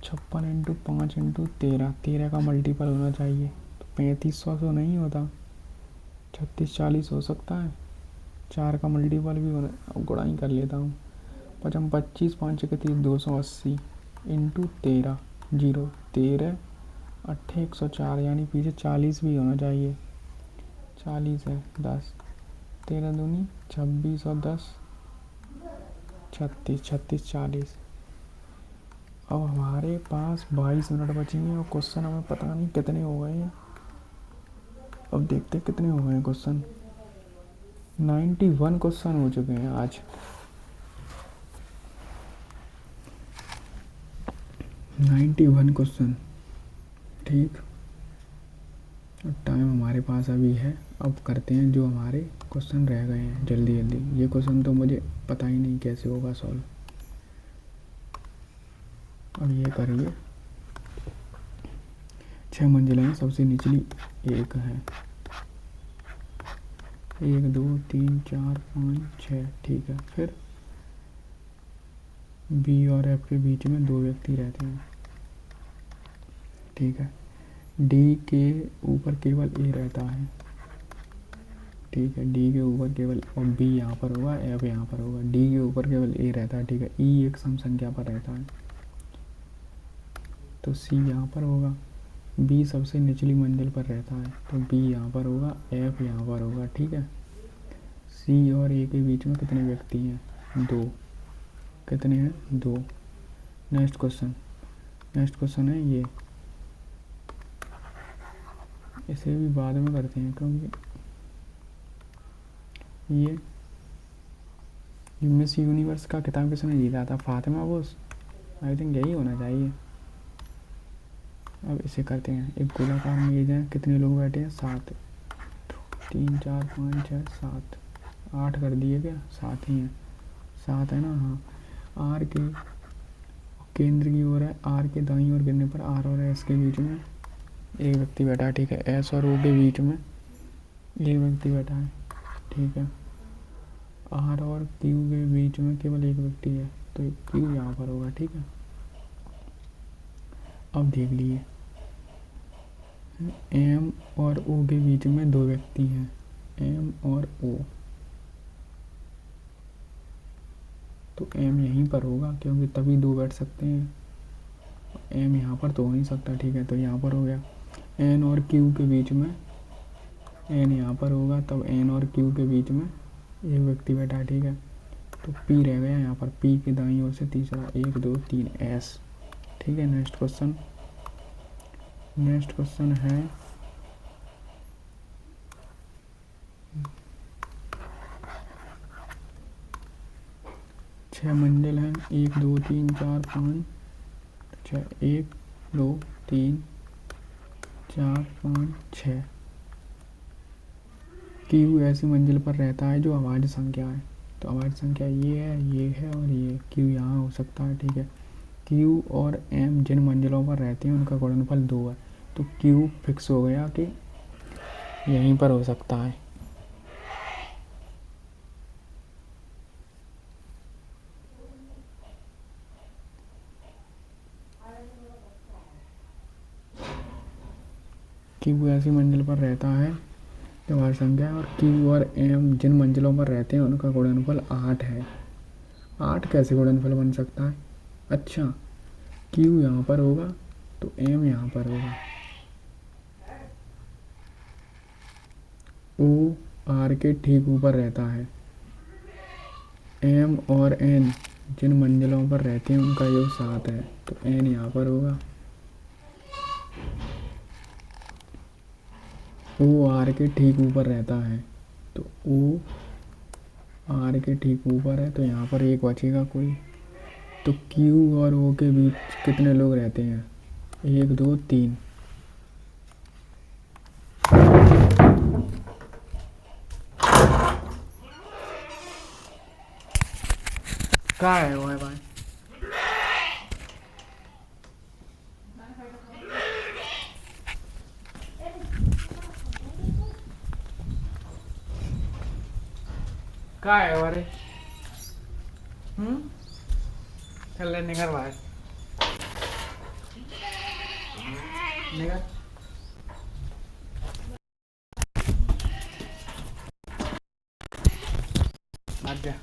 56 इंटू 5 इंटू 13, 13 का मल्टीपल होना चाहिए, तो 3500 तो नहीं होता, 3640 हो सकता है। 4 का मल्टीपल भी होना, अब गुणा ही कर लेता हूँ। 55 25, 5 के 30, 280 इंटू 13, 0 13 8 104, यानी पीछे 40 भी होना चाहिए, 40 है। 10 13 दूनी 26 और 10 36, 36 40। अब हमारे पास 22 मिनट बची हैं और क्वेश्चन हमें पता नहीं कितने हो गए हैं। अब देखते हैं कितने हो गए हैं क्वेश्चन। 91 क्वेश्चन हो चुके हैं आज। 91 क्वेश्चन, ठीक। और टाइम हमारे पास अभी है, अब करते हैं जो हमारे क्वेश्चन रह गए हैं जल्दी जल्दी। ये क्वेश्चन तो मुझे पता ही नहीं कैसे होगा सॉल्व। अब ये करिए, 6 मंजिलें हैं, सबसे निचली 1 है, 1 2 3 4 5 6, ठीक है। फिर बी और एफ के बीच में 2 व्यक्ति रहते हैं, ठीक है। डी के ऊपर केवल ए रहता है, ठीक है। डी के ऊपर केवल, और बी यहाँ पर होगा, एफ यहाँ पर होगा। डी के ऊपर केवल ए रहता है, ठीक है। ई एक सम संख्या पर रहता है, तो सी यहाँ पर होगा। बी सबसे निचली मंजिल पर रहता है, तो बी यहाँ पर होगा, एफ यहाँ पर होगा, ठीक है। सी और ए के बीच में कितने व्यक्ति हैं, 2। कितने हैं, 2। नेक्स्ट क्वेश्चन है ये, इसे भी बाद में करते हैं, क्योंकि ये मिस यूनिवर्स का खिताब किसने जीता था, फातिमा बोस, आई थिंक यही होना चाहिए। अब इसे करते हैं। एक गोलाकार मेज है, कितने लोग बैठे हैं, 7, 3 4 5 6 7, 8 कर दिए क्या, 7 ही हैं, 7 है ना, हाँ। आर के केंद्र की ओर है, आर के दाईं ओर गिरने पर आर और एस के बीच में एक व्यक्ति बैठा है, ठीक है। एस और ओ के बीच में एक व्यक्ति बैठा है, ठीक है। आर और क्यू के बीच में केवल एक व्यक्ति है, तो क्यू यहाँ पर होगा, ठीक है। अब देख लिए, एम और ओ के बीच में 2 व्यक्ति हैं, एम और ओ, तो एम यहीं पर होगा क्योंकि तभी दो बैठ सकते हैं, एम यहाँ पर तो हो नहीं सकता, ठीक है, तो यहाँ पर हो गया। एन और क्यू के बीच में, एन यहाँ पर होगा, तब एन और क्यू के बीच में एक व्यक्ति बैठा है, ठीक है, तो पी रह गया यहाँ पर, पी के दाईं ओर से तीसरा, 1 2 3 एस, ठीक है। नेक्स्ट क्वेश्चन, नेक्स्ट क्वेश्चन है 6 मंजिल हैं, 1 2 3 4 5 6, 1 2 3 4 5 6। क्यू ऐसी मंजिल पर रहता है जो अभाज्य संख्या है, तो अभाज्य संख्या ये है और ये क्यू यहाँ हो सकता है, ठीक है। क्यू और एम जिन मंजिलों पर रहते हैं उनका गुणनफल 2 है, तो क्यू फिक्स हो गया कि यहीं पर हो सकता है। क्यू ऐसी मंजिल पर रहता है जो अभाज्य संख्या है, और क्यू और एम जिन मंजिलों पर रहते हैं उनका गुणनफल 8 है। 8 कैसे गुणनफल बन सकता है? अच्छा, क्यू यहाँ पर होगा तो एम यहाँ पर होगा, ओ आर के ठीक ऊपर रहता है, एम और एन जिन मंजिलों पर रहते हैं उनका योग 7 है, तो एन यहाँ पर होगा, ओ आर के ठीक ऊपर रहता है, तो ओ आर के ठीक ऊपर है, तो यहाँ पर एक बचेगा कोई, तो क्यू और ओ के बीच कितने लोग रहते हैं? 1 2 3। कहाँ है वो है भाई? कहाँ है वो? अरे चल ले निकल भाई, निकल। भाग गया।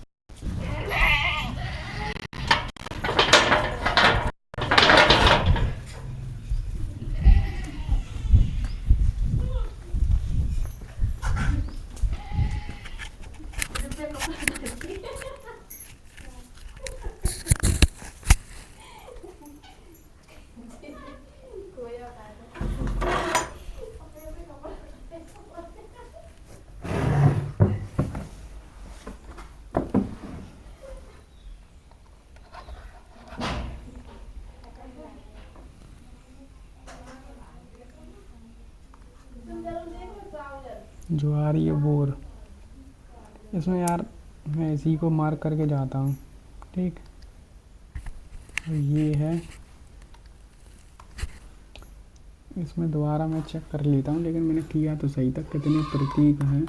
जो आ रही है बोर, इसमें यार मैं इसी को मार्क करके जाता हूँ, ठीक। और ये है, इसमें दोबारा मैं चेक कर लेता हूँ, लेकिन मैंने किया तो सही था। कितने प्रतीक हैं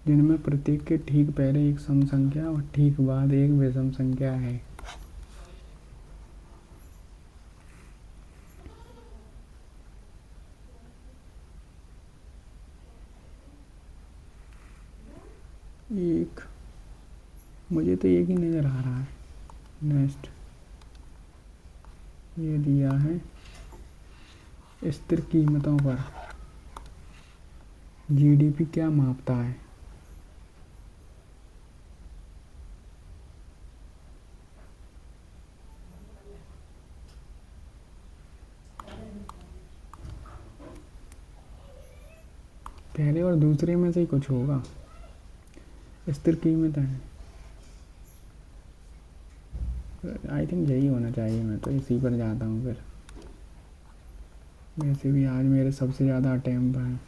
जिनमें प्रत्येक के ठीक पहले एक सम संख्या और ठीक बाद एक विषम संख्या है? एक, मुझे तो एक ही नज़र आ रहा है। नेक्स्ट, ये दिया है स्थिर कीमतों पर जीडीपी क्या मापता है? पहले और दूसरे में से ही कुछ होगा। स्थिर कीमत है, आई थिंक यही होना चाहिए। मैं तो इसी पर जाता हूँ फिर। वैसे भी आज मेरे सबसे ज़्यादा अटेम्प्ट हैं।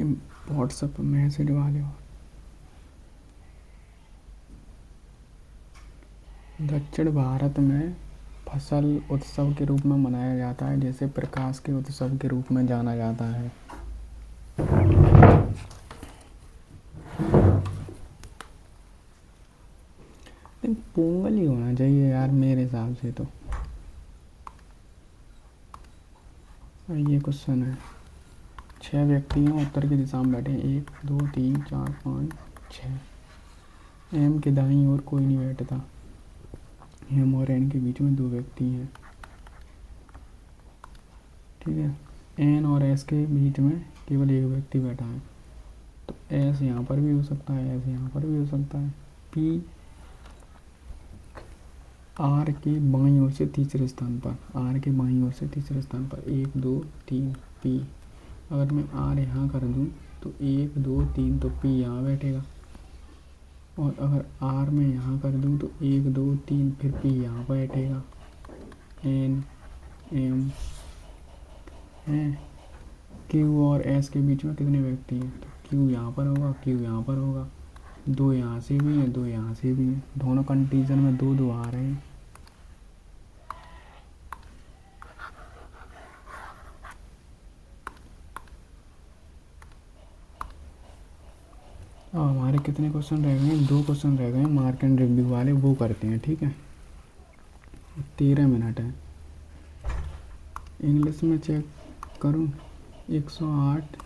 ये व्हाट्सएप पे मैसेज वाले हो। दक्षिण भारत में फसल उत्सव के रूप में मनाया जाता है, जैसे प्रकाश के उत्सव के रूप में जाना जाता है। पोंगल ही होना चाहिए यार मेरे हिसाब से तो। ये क्वेश्चन है, 6 व्यक्ति हैं उत्तर की दिशा में बैठे, 1 2 3 4 5 6। एम के दाईं ओर कोई नहीं बैठता। एम और एन के बीच में 2 व्यक्ति हैं, ठीक है। एन और एस के बीच में केवल एक व्यक्ति बैठा है, तो एस यहाँ पर भी हो सकता है, एस यहाँ पर भी हो सकता है। पी आर के बाईं ओर से तीसरे स्थान पर, आर के बाईं ओर से तीसरे स्थान पर 1 2 3 पी। अगर मैं आर यहाँ कर दूँ तो 1 2 3 तो पी यहाँ बैठेगा, और अगर आर में यहाँ कर दूँ तो 1 2 3 फिर पी यहाँ बैठेगा। एन एम है, क्यू और एस के बीच में कितने व्यक्ति हैं, तो क्यू यहाँ पर होगा, क्यू यहाँ पर होगा। 2 यहाँ से भी हैं, 2 यहाँ से भी हैं, दोनों कंडीशन में 2 2 आ रहे हैं। अब हमारे कितने क्वेश्चन रह गए हैं, 2 क्वेश्चन रह गए हैं मार्क एंड रिव्यू वाले, वो करते हैं, ठीक है। 13 मिनट है। इंग्लिश में चेक करूं, 108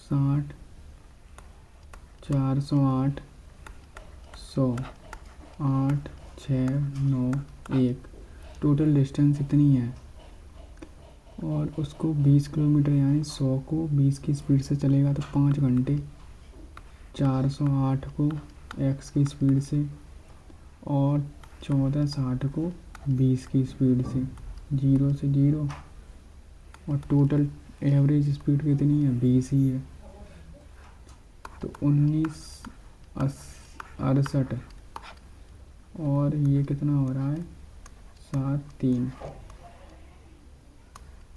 60 408 100 8 6 9 1। टोटल डिस्टेंस इतनी है, और उसको 20 किलोमीटर यानी 100 को 20 की स्पीड से चलेगा तो 5 घंटे। 408 को x की स्पीड से, और 1460 को 20 की स्पीड से, 0 से 0। और टोटल एवरेज स्पीड कितनी है, 20 ही है, तो 1968। और ये कितना हो रहा है, 7 3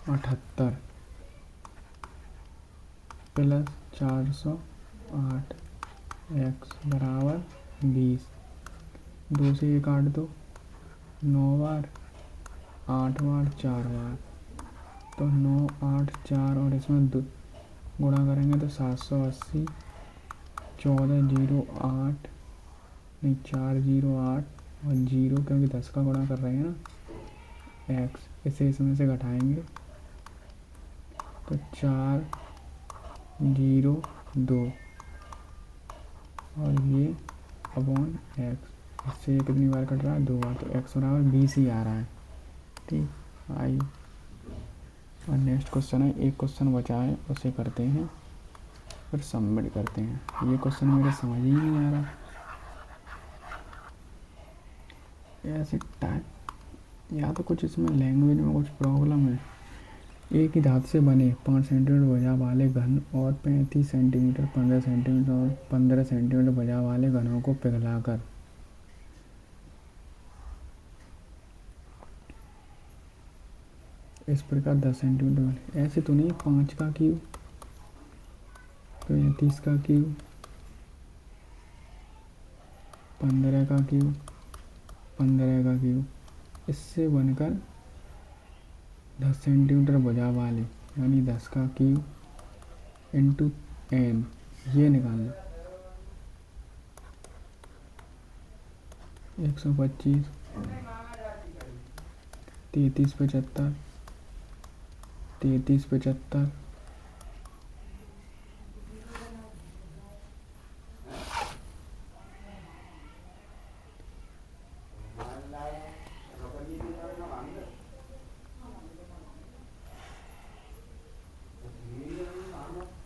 78 प्लस 408 x बराबर 20। 2 से 1 काट दो, 9 बार 8 बार 4 बार, तो 9 8 4 और इसमें गुणा करेंगे तो 780। 14 0 8 नहीं 4 0 8 और 0, क्योंकि 10 का गुणा कर रहे हैं ना, x इसे इसमें से घटाएंगे तो 4 0 2, और ये अपॉन x, इससे कितनी बार कट रहा है, 2 बार, तो x बराबर 20 ही आ रहा है, ठीक। आई और नेक्स्ट क्वेश्चन है, एक क्वेश्चन बचा है, उसे करते हैं फिर सबमिट करते हैं। ये क्वेश्चन मेरे समझ ही नहीं आ रहा, ऐसे टाइप या तो कुछ इसमें लैंग्वेज में कुछ प्रॉब्लम है। एक ही धातु से बने 5 सेंटीमीटर भुजा वाले घन और 35 सेंटीमीटर 15 सेंटीमीटर और 15 सेंटीमीटर भुजा वाले घनों को पिघलाकर इस प्रकार 10 सेंटीमीटर बने। ऐसे तो नहीं, 5 का क्यूब, 35 का क्यूब, 15 का क्यूब, 15 का क्यूब, इससे बनकर 10 सेंटीमीटर भुजा वाले यानी 10 का क्यूब इंटू n, ये निकालना। 125 33 75 33 75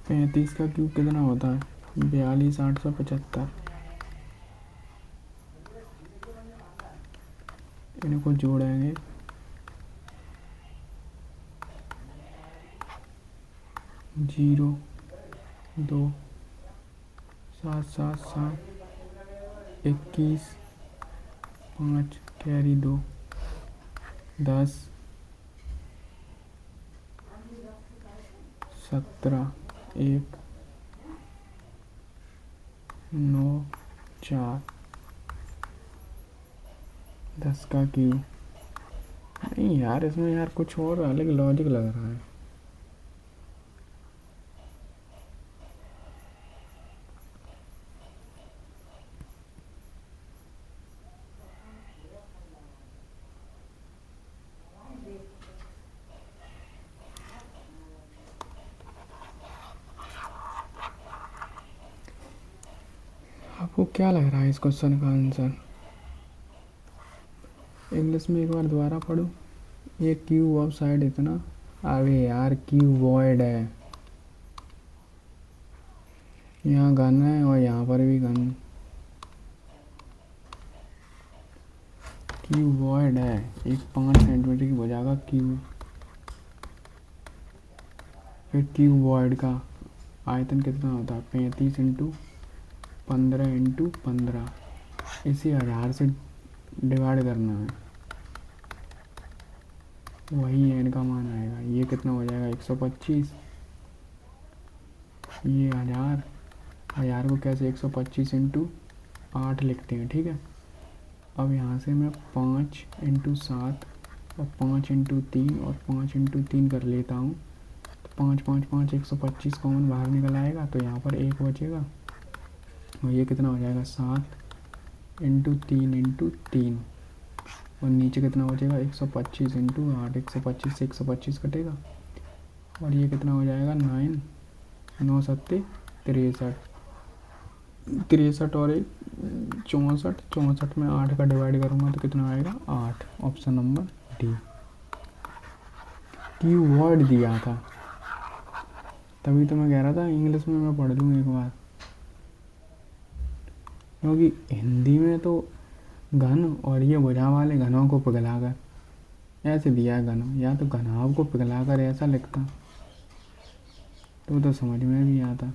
35 का क्यूब कितना होता है, 42 875। इनको जोड़ेंगे, 0 2 7 7 7 21 5 कैरी 2 10 17 1 9 4 10 का क्यूब। नहीं यार, इसमें यार कुछ और अलग लॉजिक लग रहा है। आपको क्या लग रहा है इस क्वेश्चन का आंसर? इंग्लिश में एक बार दोबारा पढ़ो। ये क्यूब ऑफ साइड इतना। अरे यार क्यूबॉइड है, यहाँ घन है और यहाँ पर भी घन। क्यूबॉइड है, एक 5 सेंटीमीटर की भुजा का क्यूब। फिर क्यूबॉइड का आयतन कितना होता है? 35 इंटू 15 इंटू 15। इसे 1000 से डिवाइड करना है, वही एन का मान आएगा। ये कितना हो जाएगा? 125। ये 1000, 1000 को कैसे 125 इंटू 8 लिखते हैं, ठीक है। अब यहाँ से मैं 5 इंटू 7 और 5 इंटू 3 और 5 इंटू 3 कर लेता हूँ। तो 5 5 5 125 कॉमन बाहर निकल आएगा, तो यहाँ पर 1 बचेगा। और ये कितना हो जाएगा? 7 इंटू 3 इंटू 3। और नीचे कितना बचेगा? 125 इंटू 8। 125 से 125 कटेगा और ये कितना हो जाएगा? 9 9 7 63। 63 और 1 64। 64 में 8 का डिवाइड करूँगा तो कितना आएगा? 8। Option number D. कीवर्ड दिया था, तभी तो मैं कह रहा था इंग्लिश में मैं पढ़ लूँ एक बार, क्योंकि हिंदी में तो घन और ये भुजा वाले घनों को पिघलाकर ऐसे दिया है घन, या तो घनाभ को पिघलाकर ऐसा लिखता तो समझ में भी आता।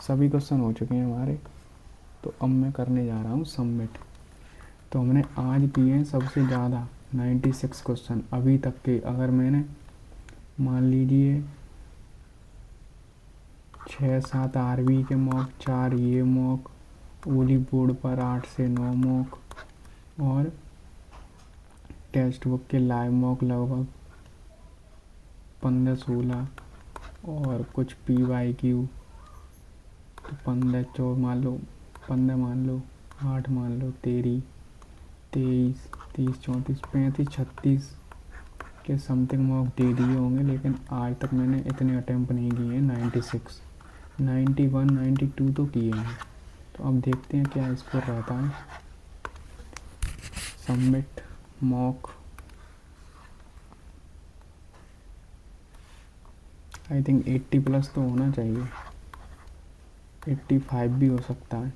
सभी क्वेश्चन हो चुके हैं हमारे, तो अब मैं करने जा रहा हूँ सबमिट। तो हमने आज किए हैं सबसे ज़्यादा 96 क्वेश्चन अभी तक के। अगर मैंने मान लीजिए 6-7 आरबी के मॉक, 4 ये मॉक, ओली बोर्ड पर 8 से 9 मॉक और टेक्स्ट बुक के लाइव मॉक लगभग 15-16 और कुछ PYQ तो 15 मान लो, 15 मान लो, 8 मान लो, 13 23 30 34 35 36 के समथिंग मॉक दे दिए होंगे। लेकिन आज तक मैंने इतने अटैम्प्ट नहीं किए हैं। 96 91 92 तो किए हैं। तो अब देखते हैं क्या स्कोर रहता है। Submit mock. I think 80 plus तो होना चाहिए, 85 भी हो सकता है।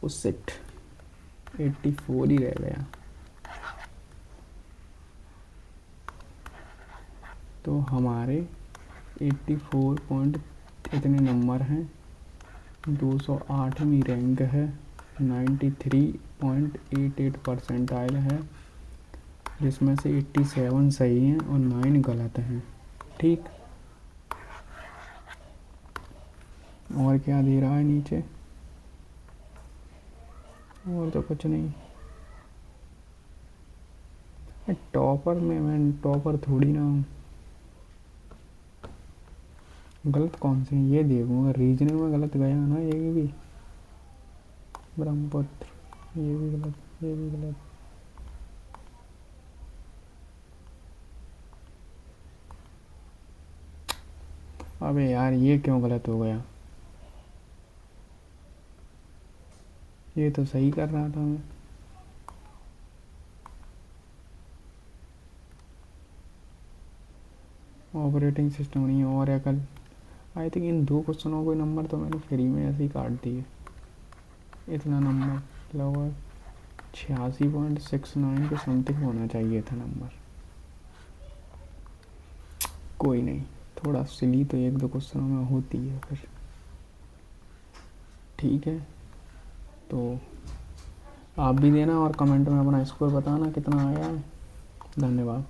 उस सेट 84 ही रह गया। तो हमारे 84 पॉइंट इतने नंबर हैं। 208वीं रैंक है। 93.88 परसेंटाइल है, जिसमें से 87 सही हैं और 9 गलत हैं। ठीक, और क्या दे रहा है नीचे? और तो कुछ नहीं। टॉपर में मैं टॉपर थोड़ी ना हूँ। गलत कौन से? ये देखूँगा रीजनिंग में गलत गया ना, ये भी ब्रह्मपुत्र, ये भी गलत, ये भी गलत। अबे यार ये क्यों गलत हो गया? ये तो सही कर रहा था मैं। ऑपरेटिंग सिस्टम नहीं, ओरेकल। आई थिंक इन 2 क्वेश्चनों के नंबर तो मैंने फ्री में ऐसे ही काट दिए। इतना नंबर लगभग 86.69 के समथिंग होना चाहिए था नंबर। कोई नहीं, थोड़ा सिली तो 1-2 क्वेश्चनों में होती है फिर। ठीक है, तो आप भी देना और कमेंट में अपना स्कोर बताना कितना आया है। धन्यवाद।